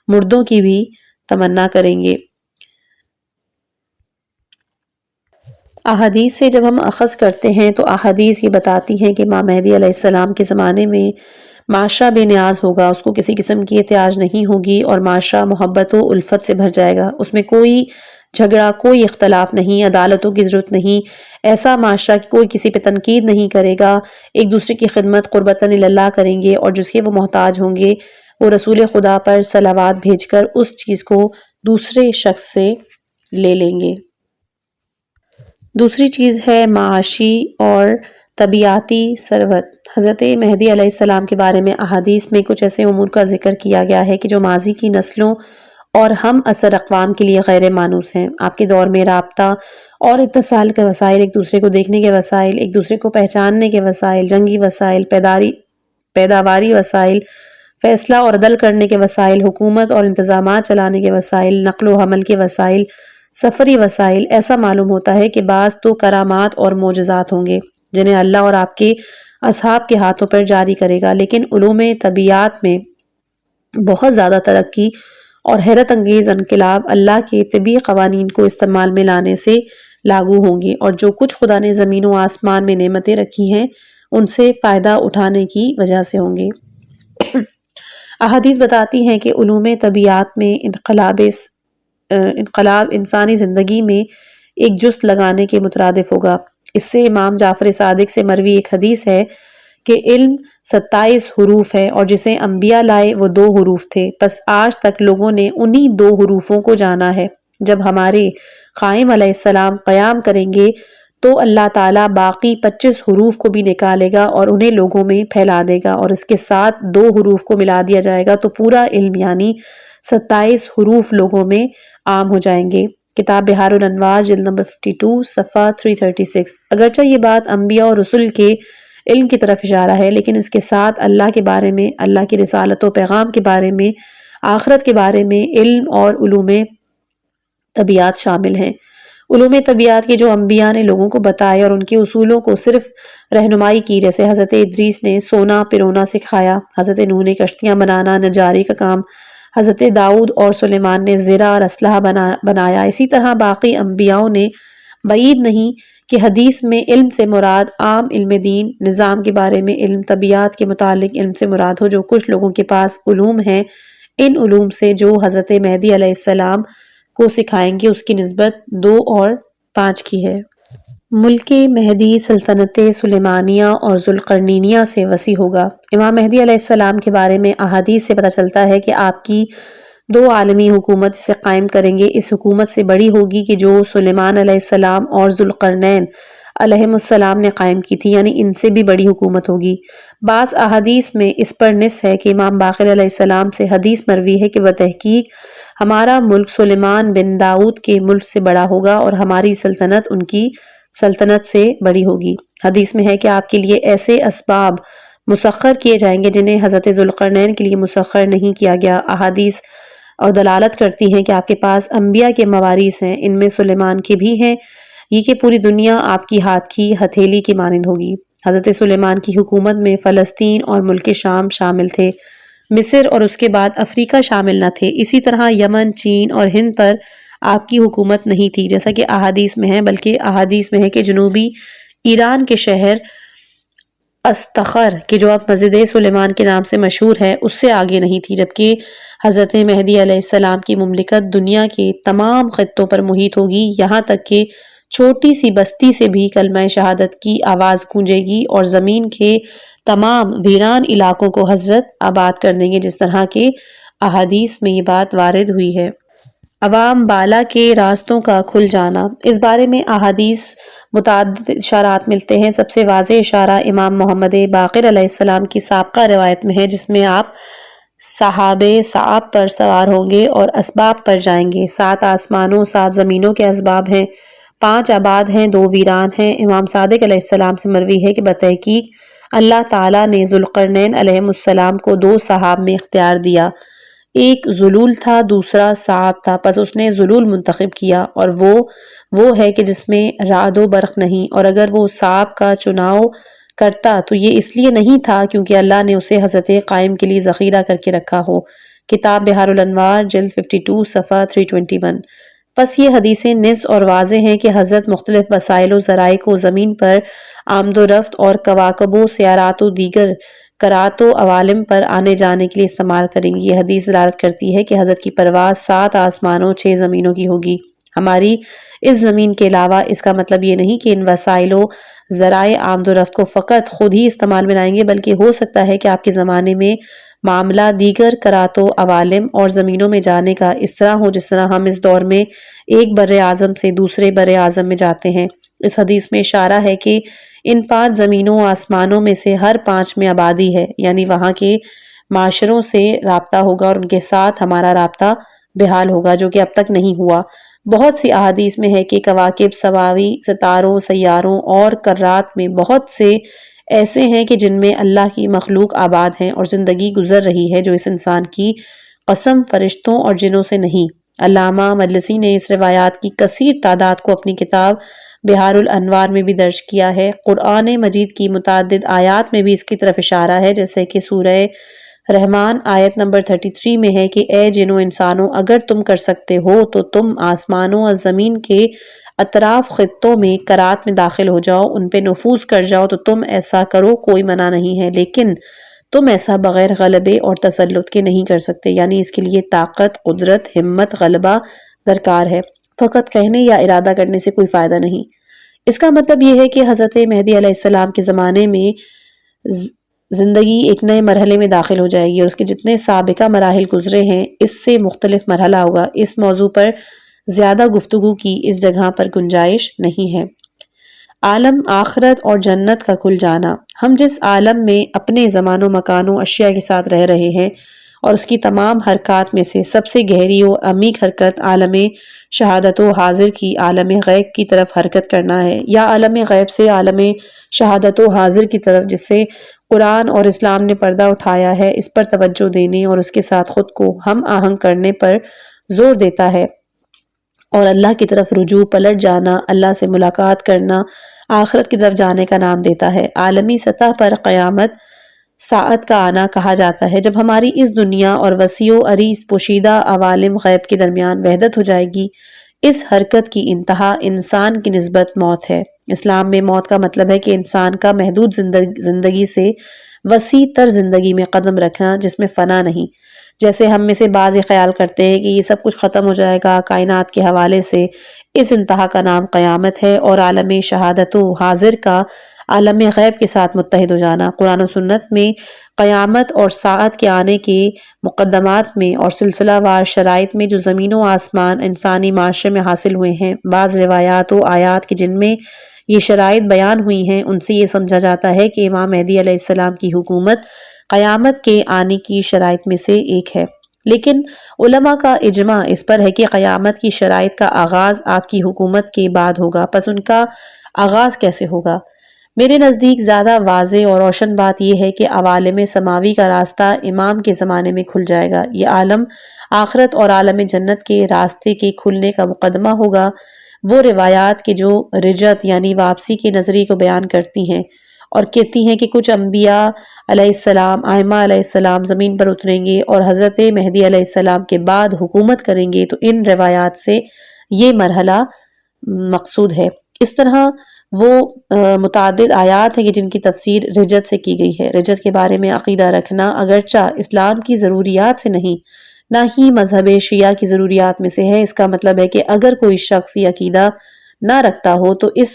مردوں کی بھی تمنا کریں گے۔ احادیث سے جب ہم اخذ کرتے ہیں تو احادیث یہ بتاتی ہیں کہ امام مہدی علیہ السلام کے زمانے میں معاشرہ بے نیاز ہوگا، اس کو کسی قسم کی احتیاج نہیں ہوگی اور معاشرہ محبت و الفت سے بھر جائے گا۔ اس میں کوئی جھگڑا، کوئی اختلاف نہیں، عدالتوں کی ضرورت نہیں، ایسا معاشرہ کہ کوئی کسی پہ تنقید نہیں کرے گا، ایک دوسرے کی خدمت قربتاً اللہ کریں گے اور جس کے وہ محتاج ہوں گے وہ رسول خدا پر صلوات بھیج کر اس چیز کو دوسرے شخص سے لے لیں گے۔ دوسری چیز ہے معاشی اور طبیعاتی ثروت۔ حضرت مہدی علیہ السلام کے بارے میں احادیث میں کچھ ایسے امور کا ذکر کیا گیا ہے کہ جو ماضی کی نسلوں اور ہم اثر اقوام کے لیے غیر مانوس ہیں۔ آپ کے دور میں رابطہ اور اتصال کے وسائل، ایک دوسرے کو دیکھنے کے وسائل، ایک دوسرے کو پہچاننے کے وسائل، جنگی وسائل، پیداواری وسائل، فیصلہ اور عدل کرنے کے وسائل، حکومت اور انتظامات چلانے کے وسائل، نقل و حمل کے وسائل، سفری وسائل، ایسا معلوم ہوتا ہے کہ بعض تو کرامات اور معجزات ہوں گے جنہیں اللہ اور آپ کے اصحاب کے ہاتھوں پر جاری کرے گا، لیکن علوم طبیعیات میں بہت زیادہ ترقی اور حیرت انگیز انقلاب اللہ کے طبی قوانین کو استعمال میں لانے سے لاگو ہوں گی اور جو کچھ خدا نے زمین و آسمان میں نعمتیں رکھی ہیں ان سے فائدہ اٹھانے کی وجہ سے ہوں گے۔ احادیث بتاتی ہیں کہ علوم طبیعیات میں انقلاب انسانی زندگی میں ایک جست لگانے کے مترادف ہوگا۔ اس سے امام جعفر صادق سے مروی ایک حدیث ہے کہ علم 27 حروف ہے اور جسے انبیاء لائے وہ 2 حروف تھے، بس آج تک لوگوں نے انہی 2 حروفوں کو جانا ہے۔ جب ہمارے قائم علیہ السلام قیام کریں گے تو اللہ تعالیٰ باقی 25 حروف کو بھی نکالے گا اور انہیں لوگوں میں پھیلا دے گا، اور اس کے ساتھ 2 حروف کو ملا دیا جائے گا تو پورا علم یعنی 27 حروف لوگوں میں عام ہو جائیں گے۔ کتاب بحار الانوار جلد نمبر 52 صفحہ 336۔ اگرچہ یہ بات انبیاء اور رسل کے علم کی طرف اشارہ ہے، لیکن اس کے ساتھ اللہ کے بارے میں، اللہ کی رسالت و پیغام کے بارے میں، آخرت کے بارے میں علم اور علوم طبیعت شامل ہیں۔ علوم طبیعت کے جو انبیاء نے لوگوں کو بتائے اور ان کے اصولوں کو صرف رہنمائی کی، جیسے حضرت ادریس نے سونا پرونا سکھایا، حضرت نوح نے کشتیاں بنانا، نجاری کا کام، حضرت داؤد اور سلیمان نے زرع اور اسلحہ بنایا، اسی طرح باقی انبیاء نے بعید نہیں کہ حدیث میں علم سے مراد عام علم دین، نظام کے بارے میں علم، طبیعت کے متعلق علم سے مراد ہو۔ جو کچھ لوگوں کے پاس علوم ہیں، ان علوم سے جو حضرت مہدی علیہ السلام کو سکھائیں گے اس کی نسبت 2 اور 5 کی ہے۔ ملک مہدی سلطنت سلیمانیہ اور ذوالقرنینیہ سے وسیع ہوگا۔ امام مہدی علیہ السلام کے بارے میں احادیث سے پتہ چلتا ہے کہ آپ کی 2 عالمی حکومت سے قائم کریں گے، اس حکومت سے بڑی ہوگی کہ جو سلیمان علیہ السلام اور ذوالقرنین علیہ السلام نے قائم کی تھی، یعنی ان سے بھی بڑی حکومت ہوگی۔ بعض احادیث میں اس پر نص ہے کہ امام باقر علیہ السلام سے حدیث مروی ہے کہ بتحقیق ہمارا ملک سلیمان بن داؤد کے ملک سے بڑا ہوگا اور ہماری سلطنت ان کی سلطنت سے بڑی ہوگی۔ حدیث میں ہے کہ آپ کے لیے ایسے اسباب مسخر کیے جائیں گے جنہیں حضرت ذوالقرنین کے لیے مسخر نہیں کیا گیا۔ احادیث اور دلالت کرتی ہیں کہ آپ کے پاس انبیاء کے موارث ہیں، ان میں سلیمان کے بھی ہیں، یہ کہ پوری دنیا آپ کی ہاتھ کی ہتھیلی کی مانند ہوگی۔ حضرت سلیمان کی حکومت میں فلسطین اور ملک شام شامل تھے، مصر اور اس کے بعد افریقہ شامل نہ تھے۔ اسی طرح یمن، چین اور ہند پر آپ کی حکومت نہیں تھی، جیسا کہ احادیث میں ہے، بلکہ احادیث میں ہے کہ جنوبی ایران کے شہر استخر کہ جو اب مسجد سلیمان کے نام سے مشہور ہے، اس سے آگے نہیں تھی، جبکہ حضرت مہدی علیہ السلام کی مملکت دنیا کے تمام خطوں پر محیط ہوگی، یہاں تک کہ چھوٹی سی بستی سے بھی کلمہ شہادت کی آواز گونجے گی اور زمین کے تمام ویران علاقوں کو حضرت آباد کر دیں گے، جس طرح کے احادیث میں یہ بات وارد ہوئی ہے۔ عوام بالا کے راستوں کا کھل جانا، اس بارے میں احادیث متعدد اشارات ملتے ہیں۔ سب سے واضح اشارہ امام محمد باقر علیہ السلام کی سابقہ روایت میں ہے، جس میں آپ صعاب پر سوار ہوں گے اور اسباب پر جائیں گے۔ 7 آسمانوں 7 زمینوں کے اسباب ہیں، 5 آباد ہیں، 2 ویران ہیں۔ امام صادق علیہ السلام سے مروی ہے کہ بتحقیق اللہ تعالیٰ نے ذوالقرنین علیہ السلام کو 2 صحاب میں اختیار دیا، ایک ذلول تھا، دوسرا صعاب تھا، پس اس نے ذلول منتخب کیا، اور وہ ہے کہ جس میں رعد و برق نہیں، اور اگر وہ صعاب کا چناؤ کرتا تو یہ اس لیے نہیں تھا کیونکہ اللہ نے اسے حضرت قائم کے لیے ذخیرہ کر کے رکھا ہو۔ کتاب بحار الانوار جلد 52 صفحہ 321۔ پس یہ حدیثیں نص اور واضح ہیں کہ حضرت مختلف وسائل و ذرائع کو زمین پر آمد و رفت اور کواکب و سیارات و دیگر کرات و عوالم پر آنے جانے کے لیے استعمال کریں گی۔ یہ حدیث دلالت کرتی ہے کہ حضرت کی پرواز 7 آسمانوں 6 زمینوں کی ہوگی، ہماری اس زمین کے علاوہ۔ اس کا مطلب یہ نہیں کہ ان وسائل و ذرائع آمد و رفت کو فقط خود ہی استعمال میں لائیں گے، بلکہ ہو سکتا ہے کہ آپ کے زمانے میں معاملہ دیگر کرات و عوالم اور زمینوں میں جانے کا اس طرح ہو جس طرح ہم اس دور میں ایک بر اعظم سے دوسرے بر اعظم میں جاتے ہیں۔ اس حدیث میں اشارہ ہے کہ ان 5 زمینوں و آسمانوں میں سے ہر 5 میں آبادی ہے، یعنی وہاں کے معاشروں سے رابطہ ہوگا اور ان کے ساتھ ہمارا رابطہ بحال ہوگا، جو کہ اب تک نہیں ہوا۔ بہت سی احادیث میں ہے کہ کواکب، سماوی ستاروں، سیاروں اور کرات میں بہت سے ایسے ہیں کہ جن میں اللہ کی مخلوق آباد ہیں اور زندگی گزر رہی ہے، جو اس انسان کی قسم فرشتوں اور جنوں سے نہیں۔ علامہ مجلسی نے اس روایات کی کثیر تعداد کو اپنی کتاب بحار الانوار میں بھی درج کیا ہے۔ قرآن مجید کی متعدد آیات میں بھی اس کی طرف اشارہ ہے، جیسے کہ سورہ رحمان آیت نمبر 33 میں ہے کہ اے جنوں انسانوں، اگر تم کر سکتے ہو تو تم آسمانوں اور زمین کے اطراف خطوں میں کرات میں داخل ہو جاؤ، ان پہ نفوذ کر جاؤ، تو تم ایسا کرو، کوئی منع نہیں ہے، لیکن تم ایسا بغیر غلبے اور تسلط کے نہیں کر سکتے، یعنی اس کے لیے طاقت، قدرت، ہمت، غلبہ درکار ہے، فقط کہنے یا ارادہ کرنے سے کوئی فائدہ نہیں۔ اس کا مطلب یہ ہے کہ حضرت مہدی علیہ السلام کے زمانے میں زندگی ایک نئے مرحلے میں داخل ہو جائے گی اور اس کے جتنے سابقہ مراحل گزرے ہیں اس سے مختلف مرحلہ ہوگا۔ اس موضوع پر زیادہ گفتگو کی اس جگہ پر گنجائش نہیں ہے۔ عالم آخرت اور جنت کا کھل جانا۔ ہم جس عالم میں اپنے زمان و مکان و اشیاء کے ساتھ رہ رہے ہیں اور اس کی تمام حرکات میں سے سب سے گہری و عمیق حرکت عالم شہادت و حاضر کی عالم غیب کی طرف حرکت کرنا ہے، یا عالم غیب سے عالم شہادت و حاضر کی طرف، جس سے قرآن اور اسلام نے پردہ اٹھایا ہے، اس پر توجہ دینے اور اس کے ساتھ خود کو ہم آہنگ کرنے پر زور دیتا ہے، اور اللہ کی طرف رجوع، پلٹ جانا، اللہ سے ملاقات کرنا، آخرت کی طرف جانے کا نام دیتا ہے۔ عالمی سطح پر قیامت ساعت کا آنا کہا جاتا ہے، جب ہماری اس دنیا اور وسیع و عریض پوشیدہ عوالم غیب کے درمیان وحدت ہو جائے گی۔ اس حرکت کی انتہا انسان کی نسبت موت ہے۔ اسلام میں موت کا مطلب ہے کہ انسان کا محدود زندگی سے وسیع تر زندگی میں قدم رکھنا، جس میں فنا نہیں۔ جیسے ہم میں سے بعض یہ خیال کرتے ہیں کہ یہ سب کچھ ختم ہو جائے گا کائنات کے حوالے سے، اس انتہا کا نام قیامت ہے، اور عالم شہادت و حاضر کا عالم غیب کے ساتھ متحد ہو جانا۔ قرآن و سنت میں قیامت اور ساعت کے آنے کے مقدمات میں اور سلسلہ وار شرائط میں جو زمین و آسمان انسانی معاشرے میں حاصل ہوئے ہیں، بعض روایات و آیات کی جن میں یہ شرائط بیان ہوئی ہیں، ان سے یہ سمجھا جاتا ہے کہ امام مہدی علیہ السلام کی حکومت قیامت کے آنے کی شرائط میں سے ایک ہے۔ لیکن علماء کا اجماع اس پر ہے کہ قیامت کی شرائط کا آغاز آپ کی حکومت کے بعد ہوگا۔ پس ان کا آغاز کیسے ہوگا؟ میرے نزدیک زیادہ واضح اور روشن بات یہ ہے کہ عوالم سماوی کا راستہ امام کے زمانے میں کھل جائے گا۔ یہ عالم آخرت اور عالم جنت کے راستے کے کھلنے کا مقدمہ ہوگا۔ وہ روایات کے جو رجت یعنی واپسی کے نظریے کو بیان کرتی ہیں اور کہتی ہیں کہ کچھ انبیاء علیہ السلام، ائمہ علیہ السلام زمین پر اتریں گے اور حضرت مہدی علیہ السلام کے بعد حکومت کریں گے، تو ان روایات سے یہ مرحلہ مقصود ہے۔ اس طرح وہ متعدد آیات ہیں کہ جن کی تفسیر رجت سے کی گئی ہے۔ رجت کے بارے میں عقیدہ رکھنا اگرچہ اسلام کی ضروریات سے نہیں، نہ ہی مذہب شیعہ کی ضروریات میں سے ہے۔ اس کا مطلب ہے کہ اگر کوئی شخص یہ عقیدہ نہ رکھتا ہو تو اس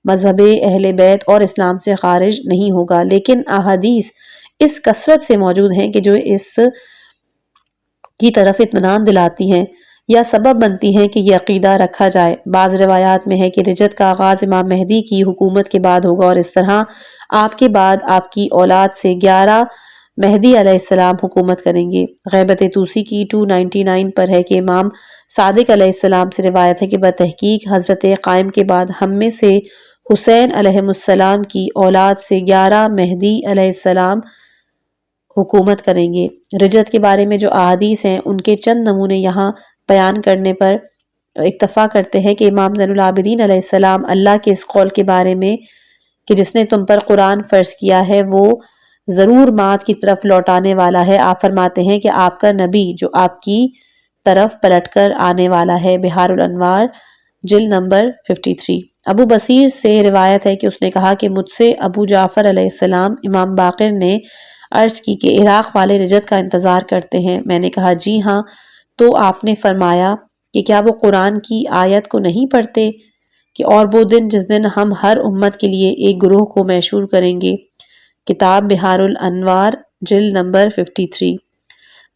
مذہب اہل بیت اور اسلام سے خارج نہیں ہوگا، لیکن احادیث اس کثرت سے موجود ہیں کہ جو اس کی طرف اطمینان دلاتی ہیں یا سبب بنتی ہیں کہ یہ عقیدہ رکھا جائے۔ بعض روایات میں ہے کہ رجت کا آغاز امام مہدی کی حکومت کے بعد ہوگا، اور اس طرح آپ کے بعد آپ کی اولاد سے 11 مہدی علیہ السلام حکومت کریں گے۔ غیبت توسی کی 299 پر ہے کہ امام صادق علیہ السلام سے روایت ہے کہ بتحقیق حضرت قائم کے بعد ہم میں سے حسین علیہ السلام کی اولاد سے 11 مہدی علیہ السلام حکومت کریں گے۔ رجت کے بارے میں جو احادیث ہیں ان کے چند نمونے یہاں بیان کرنے پر اکتفا کرتے ہیں کہ امام زین العابدین علیہ السلام اللہ کے اس قول کے بارے میں کہ جس نے تم پر قرآن فرض کیا ہے وہ ضرور مات کی طرف لوٹانے والا ہے، آپ فرماتے ہیں کہ آپ کا نبی جو آپ کی طرف پلٹ کر آنے والا ہے۔ بحار الانوار جلد نمبر 53۔ ابو بصیر سے روایت ہے کہ اس نے کہا کہ مجھ سے ابو جعفر علیہ السلام امام باقر نے عرض کی کہ عراق والے رجت کا انتظار کرتے ہیں۔ میں نے کہا جی ہاں، تو آپ نے فرمایا کہ کیا وہ قرآن کی آیت کو نہیں پڑھتے کہ اور وہ دن جس دن ہم ہر امت کے لیے ایک گروہ کو محشور کریں گے۔ کتاب بحار الانوار جلد نمبر 53۔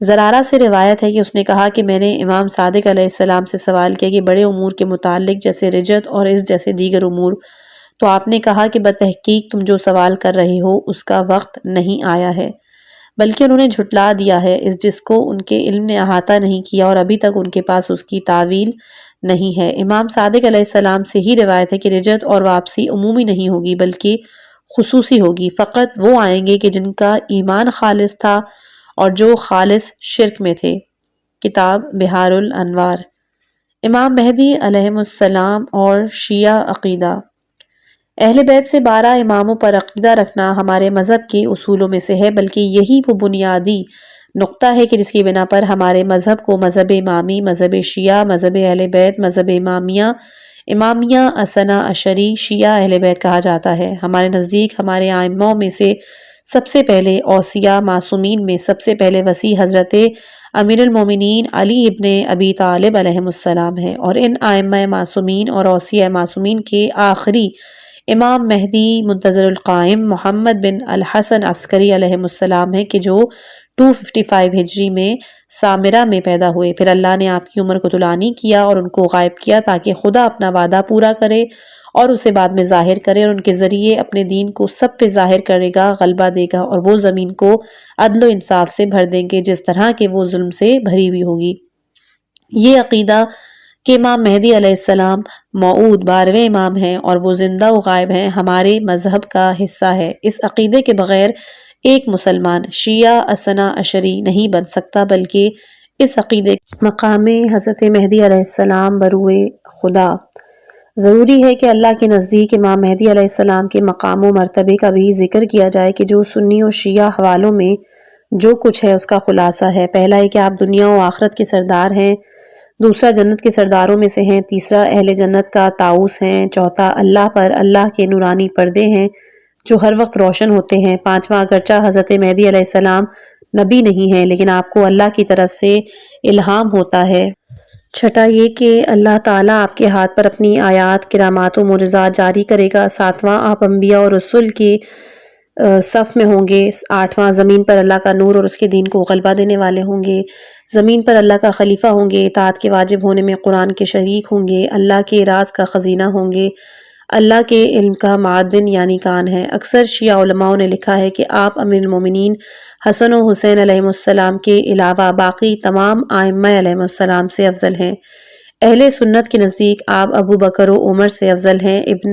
زرارہ سے روایت ہے کہ اس نے کہا کہ میں نے امام صادق علیہ السلام سے سوال کیا کہ بڑے امور کے متعلق جیسے رجت اور اس جیسے دیگر امور، تو آپ نے کہا کہ بتحقیق تم جو سوال کر رہے ہو اس کا وقت نہیں آیا ہے، بلکہ انہوں نے جھٹلا دیا ہے اس جس کو ان کے علم نے احاطہ نہیں کیا اور ابھی تک ان کے پاس اس کی تعویل نہیں ہے۔ امام صادق علیہ السلام سے ہی روایت ہے کہ رجت اور واپسی عمومی نہیں ہوگی بلکہ خصوصی ہوگی۔ فقط وہ آئیں گے کہ جن کا ایمان خالص تھا اور جو خالص شرک میں تھے۔ کتاب بحار الانوار۔ امام مہدی علیہ السلام اور شیعہ عقیدہ۔ اہل بیت سے 12 اماموں پر عقیدہ رکھنا ہمارے مذہب کے اصولوں میں سے ہے، بلکہ یہی وہ بنیادی نقطہ ہے کہ جس کی بنا پر ہمارے مذہب کو مذہب امامی، مذہب شیعہ، مذہب اہل بیت، مذہب امامیہ اثنا عشری، شیعہ اہل بیت کہا جاتا ہے۔ ہمارے نزدیک ہمارے ائموں میں سے سب سے پہلے اوصیاء معصومین میں سب سے پہلے وصی حضرت امیر المومنین علی ابن ابی طالب علیہ السلام ہے، اور ان ائمہ معصومین اور اوصیاء معصومین کے آخری امام مہدی منتظر القائم محمد بن الحسن عسکری علیہ السلام ہے کہ جو 255 ہجری میں سامرہ میں پیدا ہوئے۔ پھر اللہ نے آپ کی عمر کو طولانی کیا اور ان کو غائب کیا تاکہ خدا اپنا وعدہ پورا کرے اور اسے بعد میں ظاہر کرے اور ان کے ذریعے اپنے دین کو سب پہ ظاہر کرے گا، غلبہ دے گا، اور وہ زمین کو عدل و انصاف سے بھر دیں گے جس طرح کہ وہ ظلم سے بھری ہوئی ہوگی۔ یہ عقیدہ کہ امام مہدی علیہ السلام موعود 12ویں امام ہیں اور وہ زندہ و غائب ہیں حمارے مذہب کا حصہ ہے۔ اس عقیدے کے بغیر ایک مسلمان شیعہ اثنا عشری نہیں بن سکتا، بلکہ اس عقیدے مقام حضرت مہدی علیہ السلام بروئے خدا ضروری ہے کہ اللہ کے نزدیک امام مہدی علیہ السلام کے مقام و مرتبے کا بھی ذکر کیا جائے کہ جو سنی و شیعہ حوالوں میں جو کچھ ہے اس کا خلاصہ ہے۔ پہلا ہے کہ آپ دنیا و آخرت کے سردار ہیں، دوسرا جنت کے سرداروں میں سے ہیں، تیسرا اہل جنت کا طاؤس ہیں، چوتھا اللہ پر اللہ کے نورانی پردے ہیں جو ہر وقت روشن ہوتے ہیں، پانچواں اگرچہ حضرت مہدی علیہ السلام نبی نہیں ہیں لیکن آپ کو اللہ کی طرف سے الہام ہوتا ہے، چھٹا یہ کہ اللہ تعالیٰ آپ کے ہاتھ پر اپنی آیات کرامات و معجزات جاری کرے گا، ساتواں آپ انبیاء اور رسول کی صف میں ہوں گے، آٹھواں زمین پر اللہ کا نور اور اس کے دین کو غلبہ دینے والے ہوں گے، زمین پر اللہ کا خلیفہ ہوں گے، اطاعت کے واجب ہونے میں قرآن کے شریک ہوں گے، اللہ کے راز کا خزینہ ہوں گے، اللہ کے علم کا معدن یعنی کان ہے۔ اکثر شیعہ علماء نے لکھا ہے کہ آپ امیر المومنین حسن و حسین علیہ السلام کے علاوہ باقی تمام ائمہ علیہ السلام سے افضل ہیں۔ اہل سنت کے نزدیک آپ ابو بکر و عمر سے افضل ہیں۔ ابن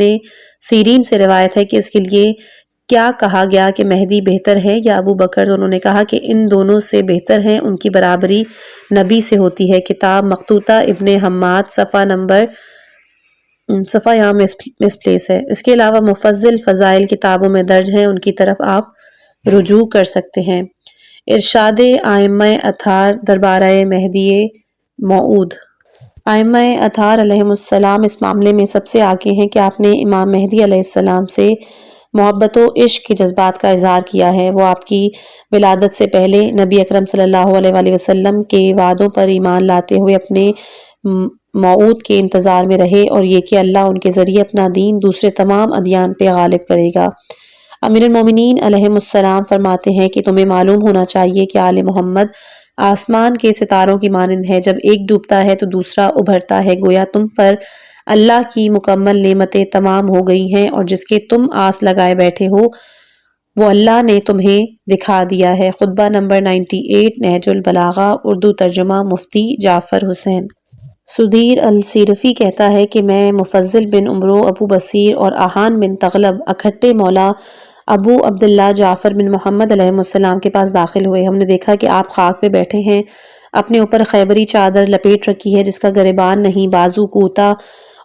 سیرین سے روایت ہے کہ اس کے لیے کیا کہا گیا کہ مہدی بہتر ہے یا ابو بکر، تو انہوں نے کہا کہ ان دونوں سے بہتر ہیں، ان کی برابری نبی سے ہوتی ہے۔ کتاب مقطوطہ ابن حماد صفحہ یہاں مس پلیس ہے۔ اس کے علاوہ مفضل فضائل کتابوں میں درج ہیں، ان کی طرف آپ رجوع کر سکتے ہیں۔ ارشاد ائمہ اطہار دربارہ مہدی موعود۔ ائمہ اطہار علیہ السلام اس معاملے میں سب سے آگے ہیں کہ آپ نے امام مہدی علیہ السلام سے محبت و عشق کے جذبات کا اظہار کیا ہے۔ وہ آپ کی ولادت سے پہلے نبی اکرم صلی اللہ علیہ وآلہ وسلم کے وعدوں پر ایمان لاتے ہوئے اپنے موعود کے انتظار میں رہے، اور یہ کہ اللہ ان کے ذریعے اپنا دین دوسرے تمام ادیان پہ غالب کرے گا۔ امیر المومنین علیہ السلام فرماتے ہیں کہ تمہیں معلوم ہونا چاہیے کہ آل محمد آسمان کے ستاروں کی مانند ہے، جب ایک ڈوبتا ہے تو دوسرا ابھرتا ہے، گویا تم پر اللہ کی مکمل نعمتیں تمام ہو گئی ہیں اور جس کے تم آس لگائے بیٹھے ہو وہ اللہ نے تمہیں دکھا دیا ہے۔ خطبہ نمبر 98 نہج البلاغہ، اردو ترجمہ مفتی جعفر حسین۔ سدیر السیرفی کہتا ہے کہ میں مفضل بن عمرو، ابو بصیر اور آہان بن تغلب اکٹھے مولا ابو عبداللہ جعفر بن محمد علیہ السلام کے پاس داخل ہوئے۔ ہم نے دیکھا کہ آپ خاک پہ بیٹھے ہیں، اپنے اوپر خیبری چادر لپیٹ رکھی ہے جس کا گریبان نہیں، بازو کوتا،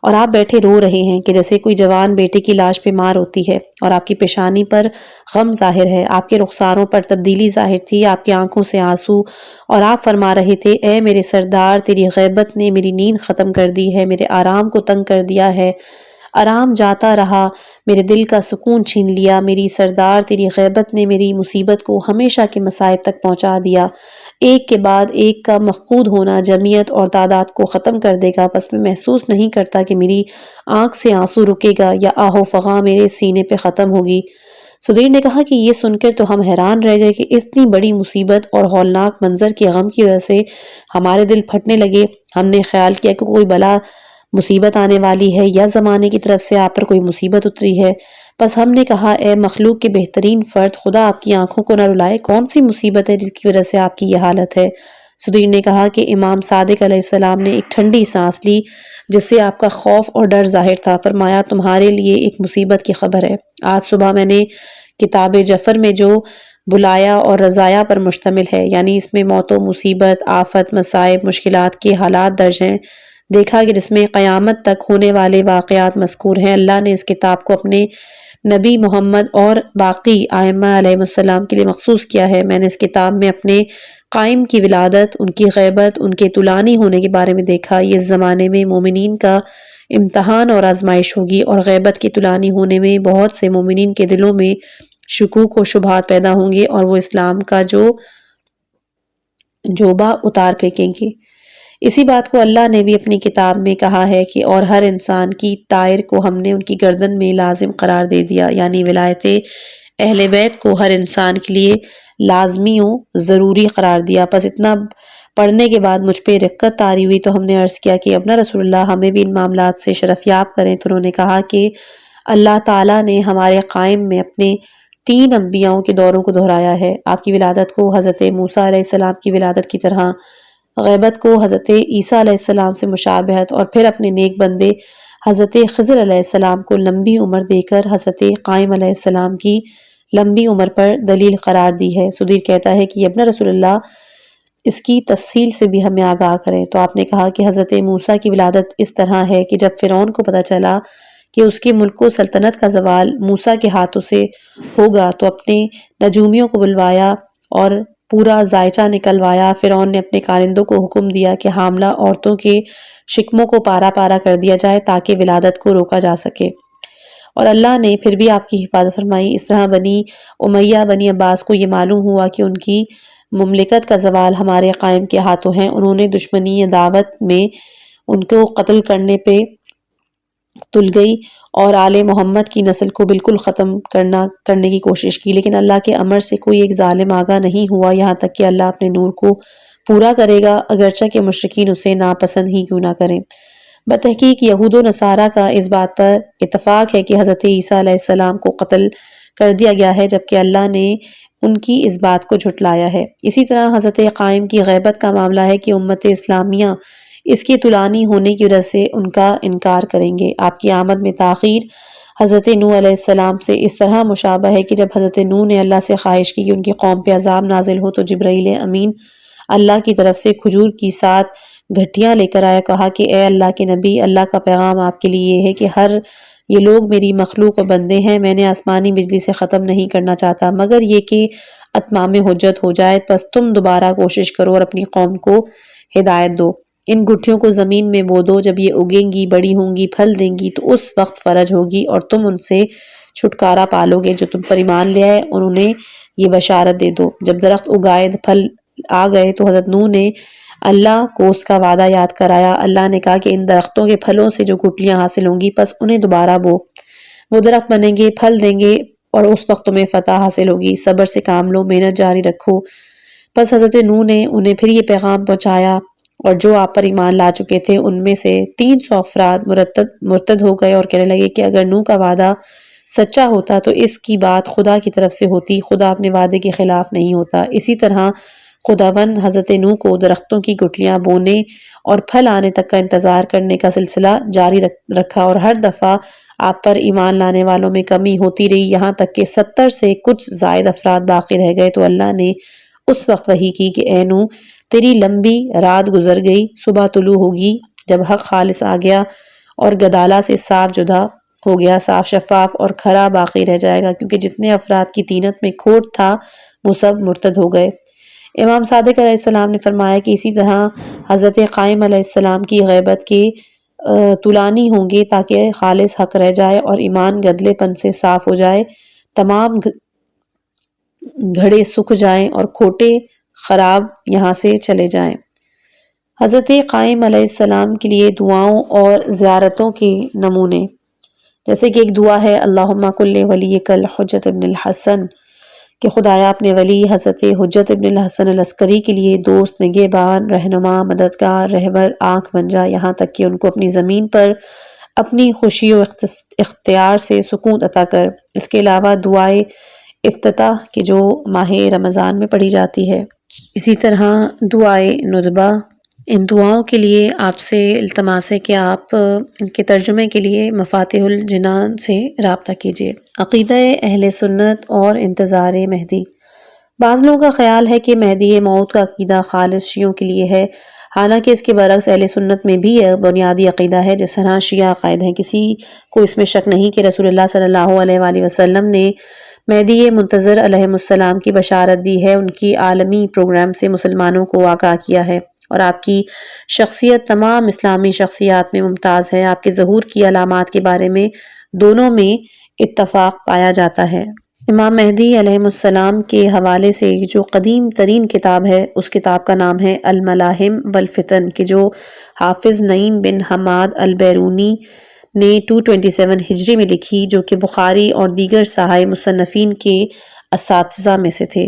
اور آپ بیٹھے رو رہے ہیں کہ جیسے کوئی جوان بیٹے کی لاش پہ مار ہوتی ہے، اور آپ کی پیشانی پر غم ظاہر ہے، آپ کے رخساروں پر تبدیلی ظاہر تھی، آپ کی آنکھوں سے آنسو، اور آپ فرما رہے تھے اے میرے سردار، تیری غیبت نے میری نیند ختم کر دی ہے، میرے آرام کو تنگ کر دیا ہے، آرام جاتا رہا، میرے دل کا سکون چھین لیا، میری سردار تیری غیبت نے میری مصیبت کو ہمیشہ کے مصائب تک پہنچا دیا، ایک کے بعد ایک کا مفقود ہونا جمعیت اور تعداد کو ختم کر دے گا، بس میں محسوس نہیں کرتا کہ میری آنکھ سے آنسو رکے گا یا آہو فغاں میرے سینے پہ ختم ہوگی۔ سدیر نے کہا کہ یہ سن کر تو ہم حیران رہ گئے کہ اتنی بڑی مصیبت اور ہولناک منظر کے غم کی وجہ سے ہمارے دل پھٹنے لگے۔ ہم نے خیال کیا کہ کوئی بلا مصیبت آنے والی ہے یا زمانے کی طرف سے آپ پر کوئی مصیبت اتری ہے، بس ہم نے کہا اے مخلوق کے بہترین فرد، خدا آپ کی آنکھوں کو نہ رلائے، کون سی مصیبت ہے جس کی وجہ سے آپ کی یہ حالت ہے؟ سدیر نے کہا کہ امام صادق علیہ السلام نے ایک ٹھنڈی سانس لی جس سے آپ کا خوف اور ڈر ظاہر تھا، فرمایا تمہارے لیے ایک مصیبت کی خبر ہے، آج صبح میں نے کتاب جفر میں جو بلایا اور رضایا پر مشتمل ہے، یعنی اس میں موت و مصیبت، آفت، مصائب، مشکلات کے حالات درج ہیں، دیکھا کہ جس میں قیامت تک ہونے والے واقعات مذکور ہیں، اللہ نے اس کتاب کو اپنے نبی محمد اور باقی ائمہ علیہ السلام کے لیے مخصوص کیا ہے۔ میں نے اس کتاب میں اپنے قائم کی ولادت، ان کی غیبت، ان کے طولانی ہونے کے بارے میں دیکھا، یہ اس زمانے میں مومنین کا امتحان اور آزمائش ہوگی، اور غیبت کے طولانی ہونے میں بہت سے مومنین کے دلوں میں شکوک و شبہات پیدا ہوں گے اور وہ اسلام کا جوبہ اتار پھینکیں گے۔ اسی بات کو اللہ نے بھی اپنی کتاب میں کہا ہے کہ اور ہر انسان کی طائر کو ہم نے ان کی گردن میں لازم قرار دے دیا، یعنی ولایت اہل بیت کو ہر انسان کے لیے لازمی و ضروری قرار دیا، پس اتنا پڑھنے کے بعد مجھ پہ رقت طاری ہوئی تو ہم نے عرض کیا کہ ابنا رسول اللہ ہمیں بھی ان معاملات سے شرفیاب کریں، تو انہوں نے کہا کہ اللہ تعالیٰ نے ہمارے قائم میں اپنے 3 انبیاؤں کے دوروں کو دہرایا ہے، آپ کی ولادت کو حضرت موسیٰ علیہ السلام کی ولادت کی طرح، غیبت کو حضرت عیسیٰ علیہ السلام سے مشابہت، اور پھر اپنے نیک بندے حضرت خضر علیہ السلام کو لمبی عمر دے کر حضرت قائم علیہ السلام کی لمبی عمر پر دلیل قرار دی ہے۔ سدیر کہتا ہے کہ ابن رسول اللہ اس کی تفصیل سے بھی ہمیں آگاہ کریں، تو آپ نے کہا کہ حضرت موسیٰ کی ولادت اس طرح ہے کہ جب فرعون کو پتہ چلا کہ اس کے ملک و سلطنت کا زوال موسیٰ کے ہاتھوں سے ہوگا تو اپنے نجومیوں کو بلوایا اور پورا ذائچہ نکلوایا۔ فرعون نے اپنے کارندوں کو حکم دیا کہ حاملہ عورتوں کے شکموں کو پارا پارا کر دیا جائے تاکہ ولادت کو روکا جا سکے، اور اللہ نے پھر بھی آپ کی حفاظت فرمائی۔ اس طرح بنی امیہ بنی عباس کو یہ معلوم ہوا کہ ان کی مملکت کا زوال ہمارے قائم کے ہاتھوں ہیں، انہوں نے دشمنی دعوت میں ان کو قتل کرنے پہ تل گئی اور آل محمد کی نسل کو بالکل ختم کرنے کی کوشش کی، لیکن اللہ کے امر سے کوئی ایک ظالم آگاہ نہیں ہوا، یہاں تک کہ اللہ اپنے نور کو پورا کرے گا اگرچہ کہ مشرکین اسے ناپسند ہی کیوں نہ کریں۔ بتحقیق یہود و نصارہ کا اس بات پر اتفاق ہے کہ حضرت عیسیٰ علیہ السلام کو قتل کر دیا گیا ہے، جبکہ اللہ نے ان کی اس بات کو جھٹلایا ہے۔ اسی طرح حضرت قائم کی غیبت کا معاملہ ہے کہ امت اسلامیہ اس کے طولانی ہونے کی وجہ سے ان کا انکار کریں گے۔ آپ کی آمد میں تاخیر حضرت نوح علیہ السلام سے اس طرح مشابہ ہے کہ جب حضرت نوح نے اللہ سے خواہش کی کہ ان کی قوم پہ عذاب نازل ہو تو جبرائیل امین اللہ کی طرف سے کھجور کی 7 گھٹیاں لے کر آیا، کہا کہ اے اللہ کے نبی، اللہ کا پیغام آپ کے لیے یہ ہے کہ یہ لوگ میری مخلوق و بندے ہیں، میں نے آسمانی بجلی سے ختم نہیں کرنا چاہتا مگر یہ کہ اتمام حجت ہو جائے، پس تم دوبارہ کوشش کرو اور اپنی قوم کو ہدایت دو۔ ان گٹھیوں کو زمین میں بو دو، جب یہ اگیں گی، بڑی ہوں گی، پھل دیں گی تو اس وقت فرج ہوگی اور تم ان سے چھٹکارا پالو گے جو تم پر ایمان لے آئے، اور انہیں یہ بشارت دے دو۔ جب درخت اگائے پھل آ گئے تو حضرت نوح نے اللہ کو اس کا وعدہ یاد کرایا۔ اللہ نے کہا کہ ان درختوں کے پھلوں سے جو گٹلیاں حاصل ہوں گی پس انہیں دوبارہ بو، وہ درخت بنیں گے، پھل دیں گے اور اس وقت تمہیں فتح حاصل ہوگی۔ صبر سے کام لو، محنت جاری رکھو۔ پس حضرت نوح نے انہیں پھر یہ پیغام پہنچایا اور جو آپ پر ایمان لا چکے تھے ان میں سے 300 افراد مرتد ہو گئے اور کہنے لگے کہ اگر نوح کا وعدہ سچا ہوتا تو اس کی بات خدا کی طرف سے ہوتی، خدا اپنے وعدے کے خلاف نہیں ہوتا۔ اسی طرح خداوند حضرت نوح کو درختوں کی گٹلیاں بونے اور پھل آنے تک کا انتظار کرنے کا سلسلہ جاری رکھا، اور ہر دفعہ آپ پر ایمان لانے والوں میں کمی ہوتی رہی، یہاں تک کہ 70 سے کچھ زائد افراد باقی رہ گئے۔ تو اللہ نے اس وقت وحی کی کہ اے نوح، تیری لمبی رات گزر گئی، صبح طلوع ہوگی جب حق خالص آ گیا اور گدالہ سے صاف جدا ہو گیا، صاف شفاف اور کھرا باقی رہ جائے گا، کیونکہ جتنے افراد کی طینت میں کھوٹ تھا وہ سب مرتد ہو گئے۔ امام صادق علیہ السلام نے فرمایا کہ اسی طرح حضرت قائم علیہ السلام کی غیبت کے طولانی ہوں گے تاکہ خالص حق رہ جائے اور ایمان گدلے پن سے صاف ہو جائے، تمام گھڑے سکھ جائیں اور کھوٹے خراب یہاں سے چلے جائیں۔ حضرت قائم علیہ السلام کے لیے دعاؤں اور زیارتوں کے نمونے، جیسے کہ ایک دعا ہے اللہم کل ولیک الحجۃ ابن الحسن، کہ خدایا اپنے ولی حضرت حجت ابن الحسن العسکری کے لیے دوست، نگہبان، رہنما، مددگار، رہبر، آنکھ بن جا، یہاں تک کہ ان کو اپنی زمین پر اپنی خوشی و اختیار سے سکون عطا کر۔ اس کے علاوہ دعائے افتتاح کہ جو ماہ رمضان میں پڑھی جاتی ہے، اسی طرح دعائے ندبہ، ان دعاؤں کے لیے آپ سے التماس ہے کہ آپ ان کے ترجمے کے لیے مفاتیح الجنان سے رابطہ کیجیے۔ عقیدہ اہل سنت اور انتظار مہدی۔ بعض لوگوں کا خیال ہے کہ مہدی موعود کا عقیدہ خالص شیعوں کے لیے ہے، حالانکہ اس کے برعکس اہل سنت میں بھی بنیادی عقیدہ ہے جس طرح شیعہ عقائد ہیں۔ کسی کو اس میں شک نہیں کہ رسول اللہ صلی اللہ علیہ وآلہ وسلم نے مہدی منتظر علیہ السلام کی بشارت دی ہے، ان کی عالمی پروگرام سے مسلمانوں کو آگاہ کیا ہے، اور آپ کی شخصیت تمام اسلامی شخصیات میں ممتاز ہے۔ آپ کے ظہور کی علامات کے بارے میں دونوں میں اتفاق پایا جاتا ہے۔ امام مہدی علیہ السلام کے حوالے سے جو قدیم ترین کتاب ہے اس کتاب کا نام ہے الملاحم والفتن، کہ جو حافظ نعیم بن حماد البیرونی نے 227 ہجری میں لکھی، جو کہ بخاری اور دیگر صحاح مصنفین کے اساتذہ میں سے تھے۔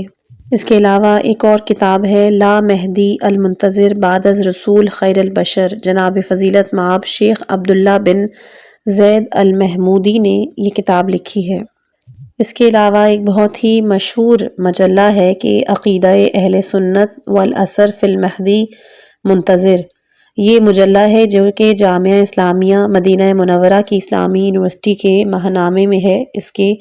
اس کے علاوہ ایک اور کتاب ہے لا مہدی المنتظر بعد از رسول خیر البشر، جناب فضیلت مآب شیخ عبداللہ بن زید المحمودی نے یہ کتاب لکھی ہے۔ اس کے علاوہ ایک بہت ہی مشہور مجلہ ہے کہ عقیدہ اہل سنت والاثر فی المہدی منتظر، یہ مجلہ ہے جو کہ جامعہ اسلامیہ مدینہ منورہ کی اسلامی یونیورسٹی کے ماہنامے میں ہے۔ اس کے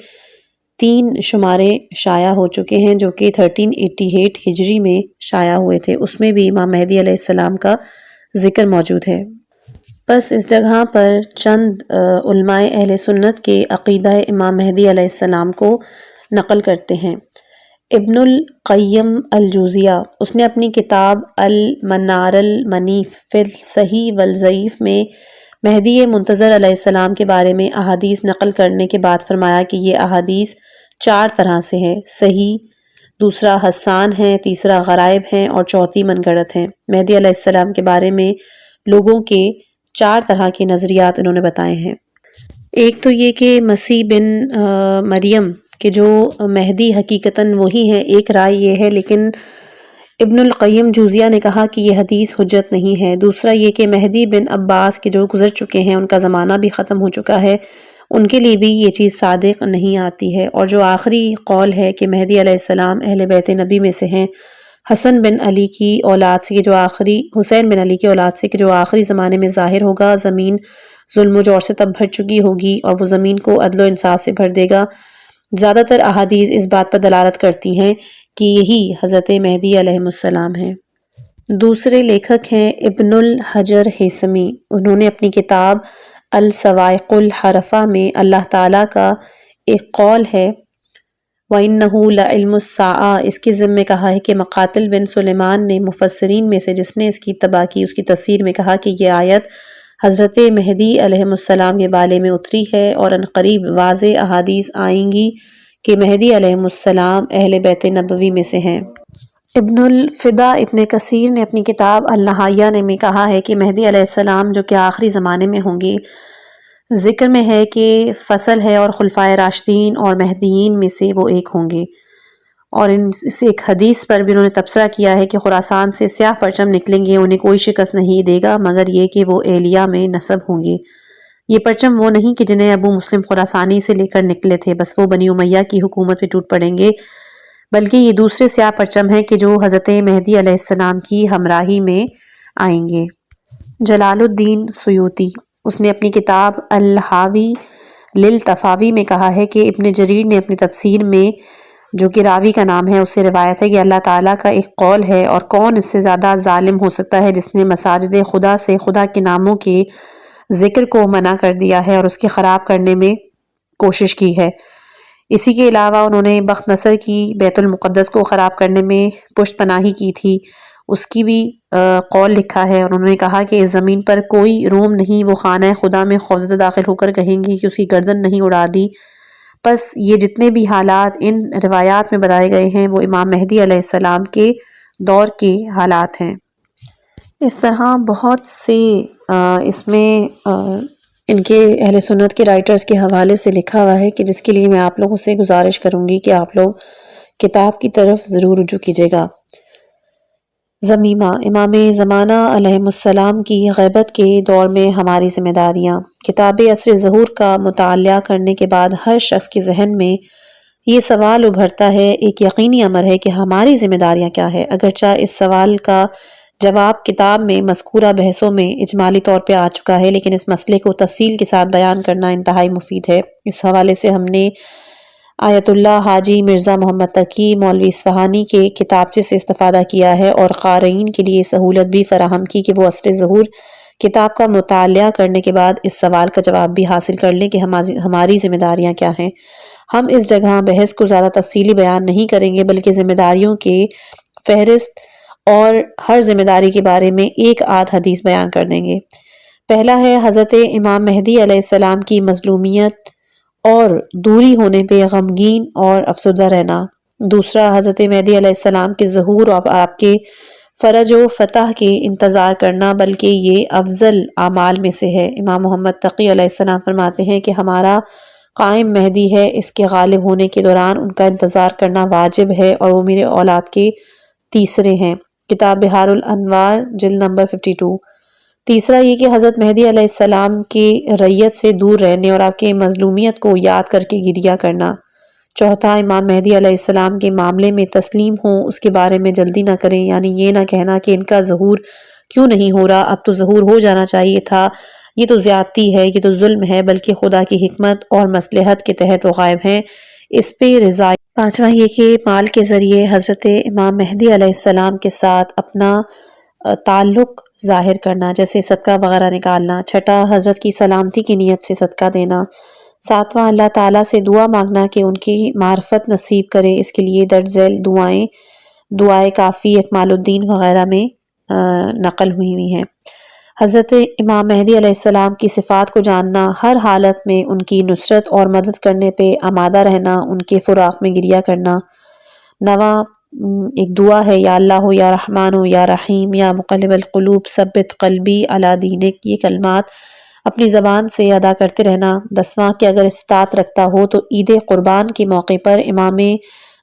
3 شمارے شائع ہو چکے ہیں جو کہ 1388 ہجری میں شائع ہوئے تھے، اس میں بھی امام مہدی علیہ السلام کا ذکر موجود ہے۔ بس اس جگہ پر چند علماء اہل سنت کے عقیدہ امام مہدی علیہ السلام کو نقل کرتے ہیں۔ ابن القیم الجوزیہ، اس نے اپنی کتاب المنار المنیف فی الصحیح والضعیف میں مہدی منتظر علیہ السلام کے بارے میں احادیث نقل کرنے کے بعد فرمایا کہ یہ احادیث 4 طرح سے ہے، صحیح، دوسرا حسان ہے، تیسرا غرائب ہیں اور چوتھی من گڑت ہیں۔ مہدی علیہ السلام کے بارے میں لوگوں کے 4 طرح کے نظریات انہوں نے بتائے ہیں۔ ایک تو یہ کہ مسیح بن مریم کہ جو مہدی حقیقتاً وہی ہے، ایک رائے یہ ہے، لیکن ابن القیم جوزیہ نے کہا کہ یہ حدیث حجت نہیں ہے۔ دوسرا یہ کہ مہدی بن عباس کے جو گزر چکے ہیں، ان کا زمانہ بھی ختم ہو چکا ہے، ان کے لیے بھی یہ چیز صادق نہیں آتی ہے۔ اور جو آخری قول ہے کہ مہدی علیہ السلام اہل بیت نبی میں سے ہیں، حسن بن علی کی اولاد سے جو آخری حسین بن علی کی اولاد سے کہ جو آخری زمانے میں ظاہر ہوگا، زمین ظلم و جور سے تب بھر چکی ہوگی اور وہ زمین کو عدل و انصاف سے بھر دے گا۔ زیادہ تر احادیث اس بات پر دلالت کرتی ہیں کہ یہی حضرت مہدی علیہ السلام ہیں۔ دوسرے لیکھک ہیں ابن الحجر ہیثمی، انہوں نے اپنی کتاب الصواعق الحرفہ میں اللہ تعالیٰ کا ایک قول ہے وَإِنَّهُ لَعِلْمُ السَّاعَةِ، اس کے ضمن میں کہا ہے کہ مقاتل بن سلیمان نے مفسرین میں سے جس نے اس کی اتباع کی، اس کی تفسیر میں کہا کہ یہ آیت حضرت مہدی علیہ السلام کے بارے میں اتری ہے اور عنقریب واضح احادیث آئیں گی کہ مہدی علیہ السلام اہل بیت نبوی میں سے ہیں۔ ابن الفدا ابن کثیر نے اپنی کتاب النہایہ میں کہا ہے کہ مہدی علیہ السلام جو کہ آخری زمانے میں ہوں گے، ذکر میں ہے کہ فصل ہے اور خلفائے راشدین اور مہدیین میں سے وہ ایک ہوں گے۔ اور اس ایک حدیث پر بھی انہوں نے تبصرہ کیا ہے کہ خراسان سے سیاہ پرچم نکلیں گے، انہیں کوئی شکست نہیں دے گا مگر یہ کہ وہ ایلیا میں نسب ہوں گے۔ یہ پرچم وہ نہیں کہ جنہیں ابو مسلم خراسانی سے لے کر نکلے تھے، بس وہ بنی امیہ کی حکومت میں ٹوٹ پڑیں گے، بلکہ یہ دوسرے سیاہ پرچم ہیں کہ جو حضرت مہدی علیہ السلام کی ہمراہی میں آئیں گے۔ جلال الدین سیوطی، اس نے اپنی کتاب الحاوی للتفاوی میں کہا ہے کہ ابن جریر نے اپنی تفسیر میں، جو کہ راوی کا نام ہے، اس سے روایت ہے کہ اللہ تعالیٰ کا ایک قول ہے اور کون اس سے زیادہ ظالم ہو سکتا ہے جس نے مساجد خدا سے خدا کے ناموں کے ذکر کو منع کر دیا ہے اور اس کے خراب کرنے میں کوشش کی ہے۔ اسی کے علاوہ انہوں نے بخت نصر کی بیت المقدس کو خراب کرنے میں پشت پناہی کی تھی، اس کی بھی قول لکھا ہے، اور انہوں نے کہا کہ اس زمین پر کوئی روم نہیں، وہ خانہ خدا میں خوفزدہ داخل ہو کر کہیں گی کہ اس کی گردن نہیں اڑا دی۔ بس یہ جتنے بھی حالات ان روایات میں بتائے گئے ہیں وہ امام مہدی علیہ السلام کے دور کے حالات ہیں۔ اس طرح بہت سے اس میں ان کے اہل سنت کے رائٹرز کے حوالے سے لکھا ہوا ہے کہ جس کے لیے میں آپ لوگوں سے گزارش کروں گی کہ آپ لوگ کتاب کی طرف ضرور رجوع کیجیے گا۔ ضمیمہ، امام زمانہ علیہ السلام کی غیبت کے دور میں ہماری ذمہ داریاں۔ کتاب عصر ظہور کا مطالعہ کرنے کے بعد ہر شخص کے ذہن میں یہ سوال ابھرتا ہے، ایک یقینی امر ہے کہ ہماری ذمہ داریاں کیا ہے۔ اگرچہ اس سوال کا جواب کتاب میں مذکورہ بحثوں میں اجمالی طور پہ آ چکا ہے، لیکن اس مسئلے کو تفصیل کے ساتھ بیان کرنا انتہائی مفید ہے۔ اس حوالے سے ہم نے آیت اللہ حاجی مرزا محمد تقی مولوی اصفہانی کے کتابچے سے استفادہ کیا ہے اور قارئین کے لیے سہولت بھی فراہم کی کہ وہ عصر ظہور کتاب کا مطالعہ کرنے کے بعد اس سوال کا جواب بھی حاصل کر لیں کہ ہماری ذمہ داریاں کیا ہیں۔ ہم اس جگہ بحث کو زیادہ تفصیلی بیان نہیں کریں گے، بلکہ ذمہ داریوں کے فہرست اور ہر ذمہ داری کے بارے میں ایک آدھ حدیث بیان کر دیں گے۔ پہلا ہے حضرت امام مہدی علیہ السلام کی مظلومیت اور دوری ہونے پہ غمگین اور افسردہ رہنا۔ دوسرا حضرت مہدی علیہ السلام کے ظہور اور آپ کے فرج و فتح کے انتظار کرنا، بلکہ یہ افضل اعمال میں سے ہے۔ امام محمد تقی علیہ السلام فرماتے ہیں کہ ہمارا قائم مہدی ہے، اس کے غالب ہونے کے دوران ان کا انتظار کرنا واجب ہے، اور وہ میرے اولاد کے تیسرے ہیں۔ کتاب بحار الانوار جلد نمبر 52۔ تیسرا یہ کہ حضرت مہدی علیہ السلام کے ریت سے دور رہنے اور آپ کے مظلومیت کو یاد کر کے گریہ کرنا۔ چوتھا، امام مہدی علیہ السلام کے معاملے میں تسلیم ہوں، اس کے بارے میں جلدی نہ کریں، یعنی یہ نہ کہنا کہ ان کا ظہور کیوں نہیں ہو رہا، اب تو ظہور ہو جانا چاہیے تھا، یہ تو زیادتی ہے، یہ تو ظلم ہے، بلکہ خدا کی حکمت اور مصلحت کے تحت وہ غائب ہیں، اس پہ رضا۔ پانچواں یہ کہ مال کے ذریعے حضرت امام مہدی علیہ السلام کے ساتھ اپنا تعلق ظاہر کرنا، جیسے صدقہ وغیرہ نکالنا۔ چھٹا، حضرت کی سلامتی کی نیت سے صدقہ دینا۔ ساتواں، اللہ تعالیٰ سے دعا مانگنا کہ ان کی معرفت نصیب کرے، اس کے لیے درج ذیل دعائے کافی اکمال الدین وغیرہ میں نقل ہوئی ہیں۔ حضرت امام مہدی علیہ السلام کی صفات کو جاننا، ہر حالت میں ان کی نصرت اور مدد کرنے پہ آمادہ رہنا، ان کے فراق میں گریہ کرنا۔ نواں ایک دعا ہے، یا اللہ ہو، یا رحمان ہو، یا رحیم، یا مقلب القلوب ثبت قلبی علی دینک، یہ کلمات اپنی زبان سے ادا کرتے رہنا۔ دسواں کہ اگر استطاعت رکھتا ہو تو عید قربان کے موقع پر امام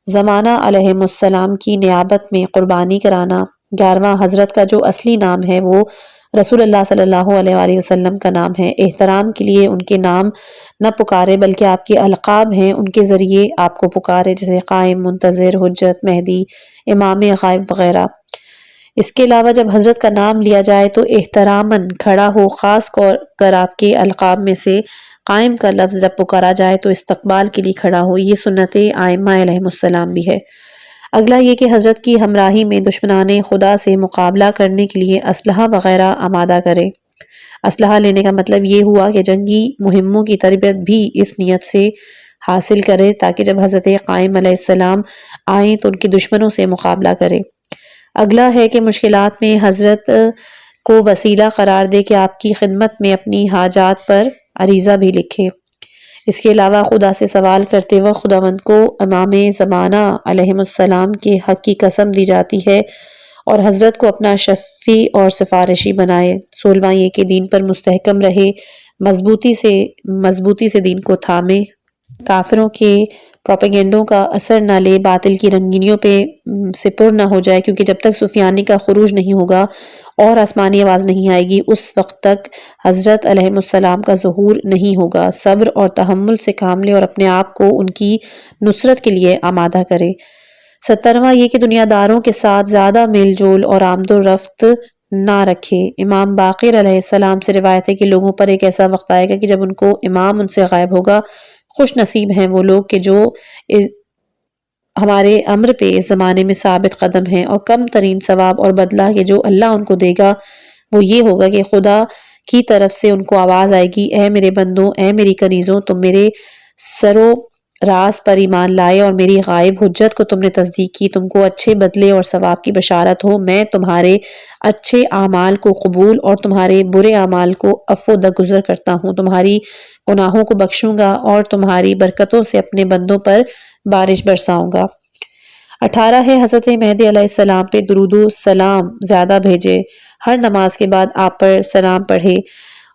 زمانہ علیہ السلام کی نیابت میں قربانی کرانا۔ 11واں، حضرت کا جو اصلی نام ہے وہ رسول اللہ صلی اللہ علیہ وآلہ وسلم کا نام ہے، احترام کے لیے ان کے نام نہ پکارے، بلکہ آپ کے القاب ہیں ان کے ذریعے آپ کو پکارے، جیسے قائم، منتظر، حجت، مہدی، امام غائب وغیرہ۔ اس کے علاوہ جب حضرت کا نام لیا جائے تو احتراماً کھڑا ہو، خاص کر آپ کے القاب میں سے قائم کا لفظ جب پکارا جائے تو استقبال کے لیے کھڑا ہو، یہ سنت ائمہ علیہم السلام بھی ہے۔ اگلا یہ کہ حضرت کی ہمراہی میں دشمنان خدا سے مقابلہ کرنے کے لیے اسلحہ وغیرہ آمادہ کرے۔ اسلحہ لینے کا مطلب یہ ہوا کہ جنگی مہموں کی تربیت بھی اس نیت سے حاصل کرے تاکہ جب حضرت قائم علیہ السلام آئیں تو ان کے دشمنوں سے مقابلہ کرے۔ اگلا ہے کہ مشکلات میں حضرت کو وسیلہ قرار دے کہ آپ کی خدمت میں اپنی حاجات پر عریضہ بھی لکھے۔ اس کے علاوہ خدا سے سوال کرتے وقت خداوند کو امام زمانہ علیہ السلام کے حق کی قسم دی جاتی ہے اور حضرت کو اپنا شفیع اور سفارشی بنائے۔ 16واں یہ کہ دین پر مستحکم رہے، مضبوطی سے دین کو تھامے، کافروں کے پروپیگنڈوں کا اثر نہ لے، باطل کی رنگینیوں پہ سے پر نہ ہو جائے، کیونکہ جب تک سفیانی کا خروج نہیں ہوگا اور آسمانی آواز نہیں آئے گی اس وقت تک حضرت علیہ السلام کا ظہور نہیں ہوگا۔ صبر اور تحمل سے کام لے اور اپنے آپ کو ان کی نصرت کے لیے آمادہ کرے۔ 17واں یہ کہ دنیا داروں کے ساتھ زیادہ میل جول اور آمد و رفت نہ رکھے۔ امام باقر علیہ السلام سے روایت ہے کہ لوگوں پر ایک ایسا وقت آئے گا کہ جب ان کو امام ان سے غائب ہوگا، خوش نصیب ہیں وہ لوگ کہ جو ہمارے امر پہ اس زمانے میں ثابت قدم ہیں، اور کم ترین ثواب اور بدلہ کہ جو اللہ ان کو دے گا وہ یہ ہوگا کہ خدا کی طرف سے ان کو آواز آئے گی، اے میرے بندوں، اے میری کنیزوں، تم میرے سرو راز پر ایمان لائے اور میری غائب حجت کو تم نے تصدیق کی، تم کو اچھے بدلے اور ثواب کی بشارت ہو، میں تمہارے اچھے اعمال کو قبول اور تمہارے برے اعمال کو عفو درگزر کرتا ہوں، تمہاری گناہوں کو بخشوں گا اور تمہاری برکتوں سے اپنے بندوں پر بارش برساؤں گا۔ 18 ہے حضرت مہدی علیہ السلام پہ درود و سلام زیادہ بھیجے، ہر نماز کے بعد آپ پر سلام پڑھے۔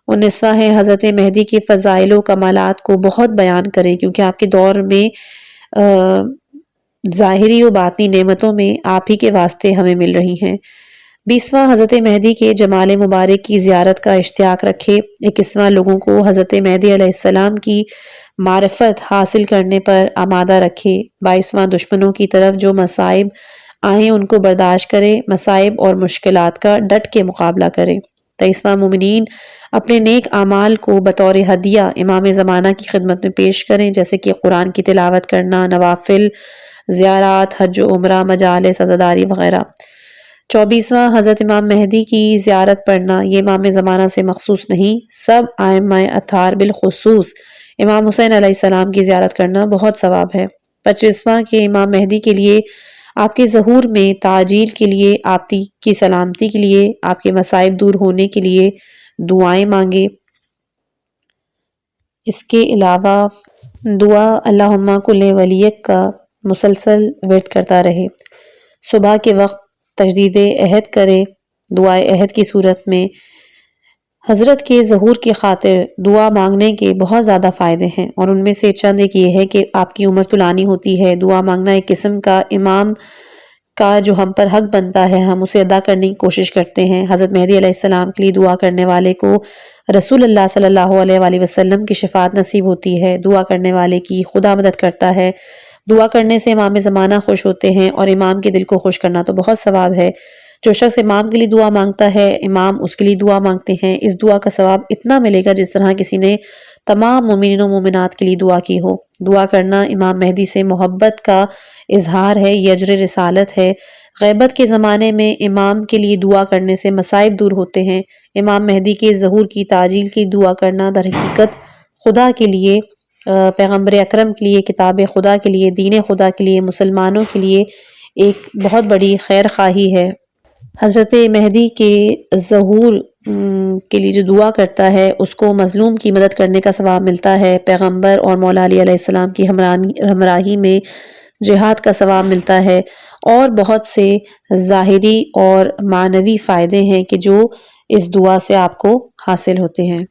19واں ہے حضرت مہدی کے فضائل و کمالات کو بہت بیان کرے، کیونکہ آپ کے دور میں ظاہری و باطنی نعمتوں میں آپ ہی کے واسطے ہمیں مل رہی ہیں۔ 20واں حضرت مہدی کے جمال مبارک کی زیارت کا اشتیاق رکھے۔ 21واں لوگوں کو حضرت مہدی علیہ السلام کی معرفت حاصل کرنے پر آمادہ رکھے۔ 22واں دشمنوں کی طرف جو مصائب آئیں ان کو برداشت کرے، مصائب اور مشکلات کا ڈٹ کے مقابلہ کرے۔ 23واں مومنین اپنے نیک اعمال کو بطور ہدیہ امام زمانہ کی خدمت میں پیش کریں، جیسے کہ قرآن کی تلاوت کرنا، نوافل، زیارات، حج و عمرہ، مجالس، عزاداری وغیرہ۔ 24واں حضرت امام مہدی کی زیارت پڑھنا، یہ امام زمانہ سے مخصوص نہیں، سب ائمہ اطہار بالخصوص امام حسین علیہ السلام کی زیارت کرنا بہت ثواب ہے۔ 25واں کہ امام مہدی کے لیے، آپ کے ظہور میں تعجیل کے لیے، آپ کی سلامتی کے لیے، آپ کے مصائب دور ہونے کے لیے دعائیں مانگے۔ اس کے علاوہ دعا اللہم کل ولیک کا مسلسل ورد کرتا رہے۔ صبح کے وقت تجدید عہد کرے، دعائے عہد کی صورت میں حضرت کے ظہور کی خاطر دعا مانگنے کے بہت زیادہ فائدے ہیں، اور ان میں سے چند ایک یہ ہے کہ آپ کی عمر طولانی ہوتی ہے۔ دعا مانگنا ایک قسم کا امام کا جو ہم پر حق بنتا ہے، ہم اسے ادا کرنے کی کوشش کرتے ہیں۔ حضرت مہدی علیہ السلام کے لیے دعا کرنے والے کو رسول اللہ صلی اللہ علیہ وآلہ وسلم کی شفاعت نصیب ہوتی ہے۔ دعا کرنے والے کی خدا مدد کرتا ہے۔ دعا کرنے سے امام زمانہ خوش ہوتے ہیں، اور امام کے دل کو خوش کرنا تو بہت ثواب ہے۔ جو شخص امام کے لیے دعا مانگتا ہے، امام اس کے لیے دعا مانگتے ہیں، اس دعا کا ثواب اتنا ملے گا جس طرح کسی نے تمام مومنین و مومنات کے لیے دعا کی ہو۔ دعا کرنا امام مہدی سے محبت کا اظہار ہے، یہ اجر رسالت ہے۔ غیبت کے زمانے میں امام کے لیے دعا کرنے سے مصائب دور ہوتے ہیں۔ امام مہدی کے ظہور کی تعجیل کی دعا کرنا در حقیقت خدا کے لیے، پیغمبر اکرم کے لیے، کتاب خدا کے لیے، دین خدا کے لیے، مسلمانوں کے لیے ایک بہت بڑی خیر خواہی ہے۔ حضرت مہدی کے ظہور کے لیے جو دعا کرتا ہے اس کو مظلوم کی مدد کرنے کا ثواب ملتا ہے۔ پیغمبر اور مولا علی علیہ السلام کی ہمراہی میں جہاد کا ثواب ملتا ہے، اور بہت سے ظاہری اور معنوی فائدے ہیں کہ جو اس دعا سے آپ کو حاصل ہوتے ہیں۔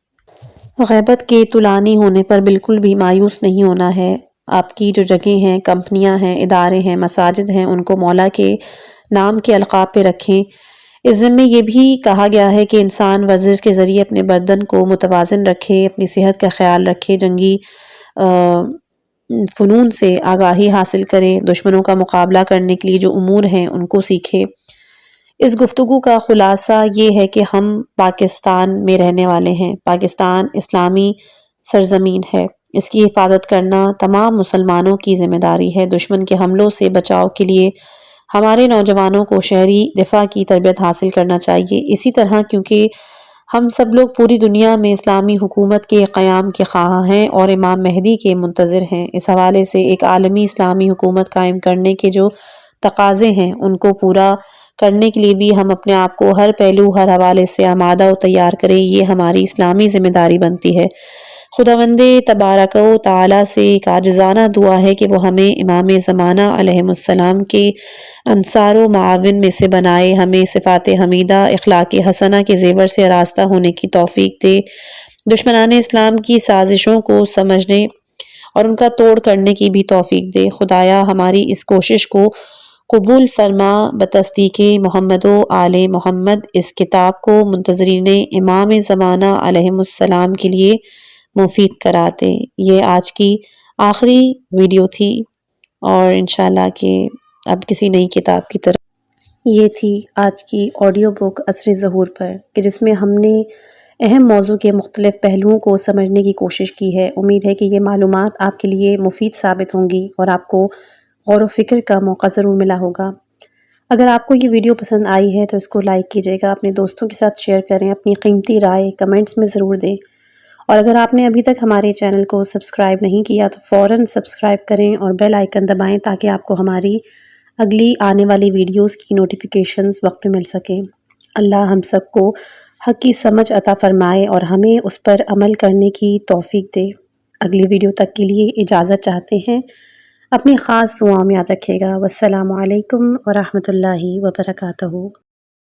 غیبت کے طولانی ہونے پر بالکل بھی مایوس نہیں ہونا ہے۔ آپ کی جو جگہیں ہیں، کمپنیاں ہیں، ادارے ہیں، مساجد ہیں، ان کو مولا کے نام کے القاب پہ رکھیں۔ اس ضمن میں یہ بھی کہا گیا ہے کہ انسان ورزش کے ذریعے اپنے بدن کو متوازن رکھے، اپنی صحت کا خیال رکھے، جنگی فنون سے آگاہی حاصل کرے، دشمنوں کا مقابلہ کرنے کے لیے جو امور ہیں ان کو سیکھے۔ اس گفتگو کا خلاصہ یہ ہے کہ ہم پاکستان میں رہنے والے ہیں۔ پاکستان اسلامی سرزمین ہے، اس کی حفاظت کرنا تمام مسلمانوں کی ذمہ داری ہے۔ دشمن کے حملوں سے بچاؤ کے لیے ہمارے نوجوانوں کو شہری دفاع کی تربیت حاصل کرنا چاہیے۔ اسی طرح کیونکہ ہم سب لوگ پوری دنیا میں اسلامی حکومت کے قیام کے خواہاں ہیں اور امام مہدی کے منتظر ہیں، اس حوالے سے ایک عالمی اسلامی حکومت قائم کرنے کے جو تقاضے ہیں ان کو پورا کرنے کے لیے بھی ہم اپنے آپ کو ہر پہلو، ہر حوالے سے آمادہ و تیار کریں، یہ ہماری اسلامی ذمہ داری بنتی ہے۔ خداوند تبارک و تعالی سے ایک عاجزانہ دعا ہے کہ وہ ہمیں امام زمانہ علیہ السلام کے انصار و معاون میں سے بنائے، ہمیں صفات حمیدہ، اخلاق حسنہ کے زیور سے آراستہ ہونے کی توفیق دے، دشمنان اسلام کی سازشوں کو سمجھنے اور ان کا توڑ کرنے کی بھی توفیق دے۔ خدایا ہماری اس کوشش کو قبول فرما، بتصدیق محمد و آل محمد اس کتاب کو منتظرین امام زمانہ علیہ السلام کے لیے مفید کراتے۔ یہ آج کی آخری ویڈیو تھی، اور انشاءاللہ کہ اب کسی نئی کتاب کی طرف۔ یہ تھی آج کی آڈیو بک عصر ظہور پر، کہ جس میں ہم نے اہم موضوع کے مختلف پہلوؤں کو سمجھنے کی کوشش کی ہے۔ امید ہے کہ یہ معلومات آپ کے لیے مفید ثابت ہوں گی اور آپ کو غور و فکر کا موقع ضرور ملا ہوگا۔ اگر آپ کو یہ ویڈیو پسند آئی ہے تو اس کو لائک کیجیے گا، اپنے دوستوں کے ساتھ شیئر کریں، اپنی قیمتی رائے کمنٹس میں ضرور دیں، اور اگر آپ نے ابھی تک ہمارے چینل کو سبسکرائب نہیں کیا تو فوراً سبسکرائب کریں اور بیل آئیکن دبائیں تاکہ آپ کو ہماری اگلی آنے والی ویڈیوز کی نوٹیفیکیشنز وقت پہ مل سکیں۔ اللہ ہم سب کو حق کی سمجھ عطا فرمائے اور ہمیں اس پر عمل کرنے کی توفیق دے۔ اگلی ویڈیو تک کے لیے اجازت چاہتے ہیں، اپنی خاص دعاؤں میں یاد رکھیے گا۔ والسلام علیکم ورحمۃ اللہ وبرکاتہ۔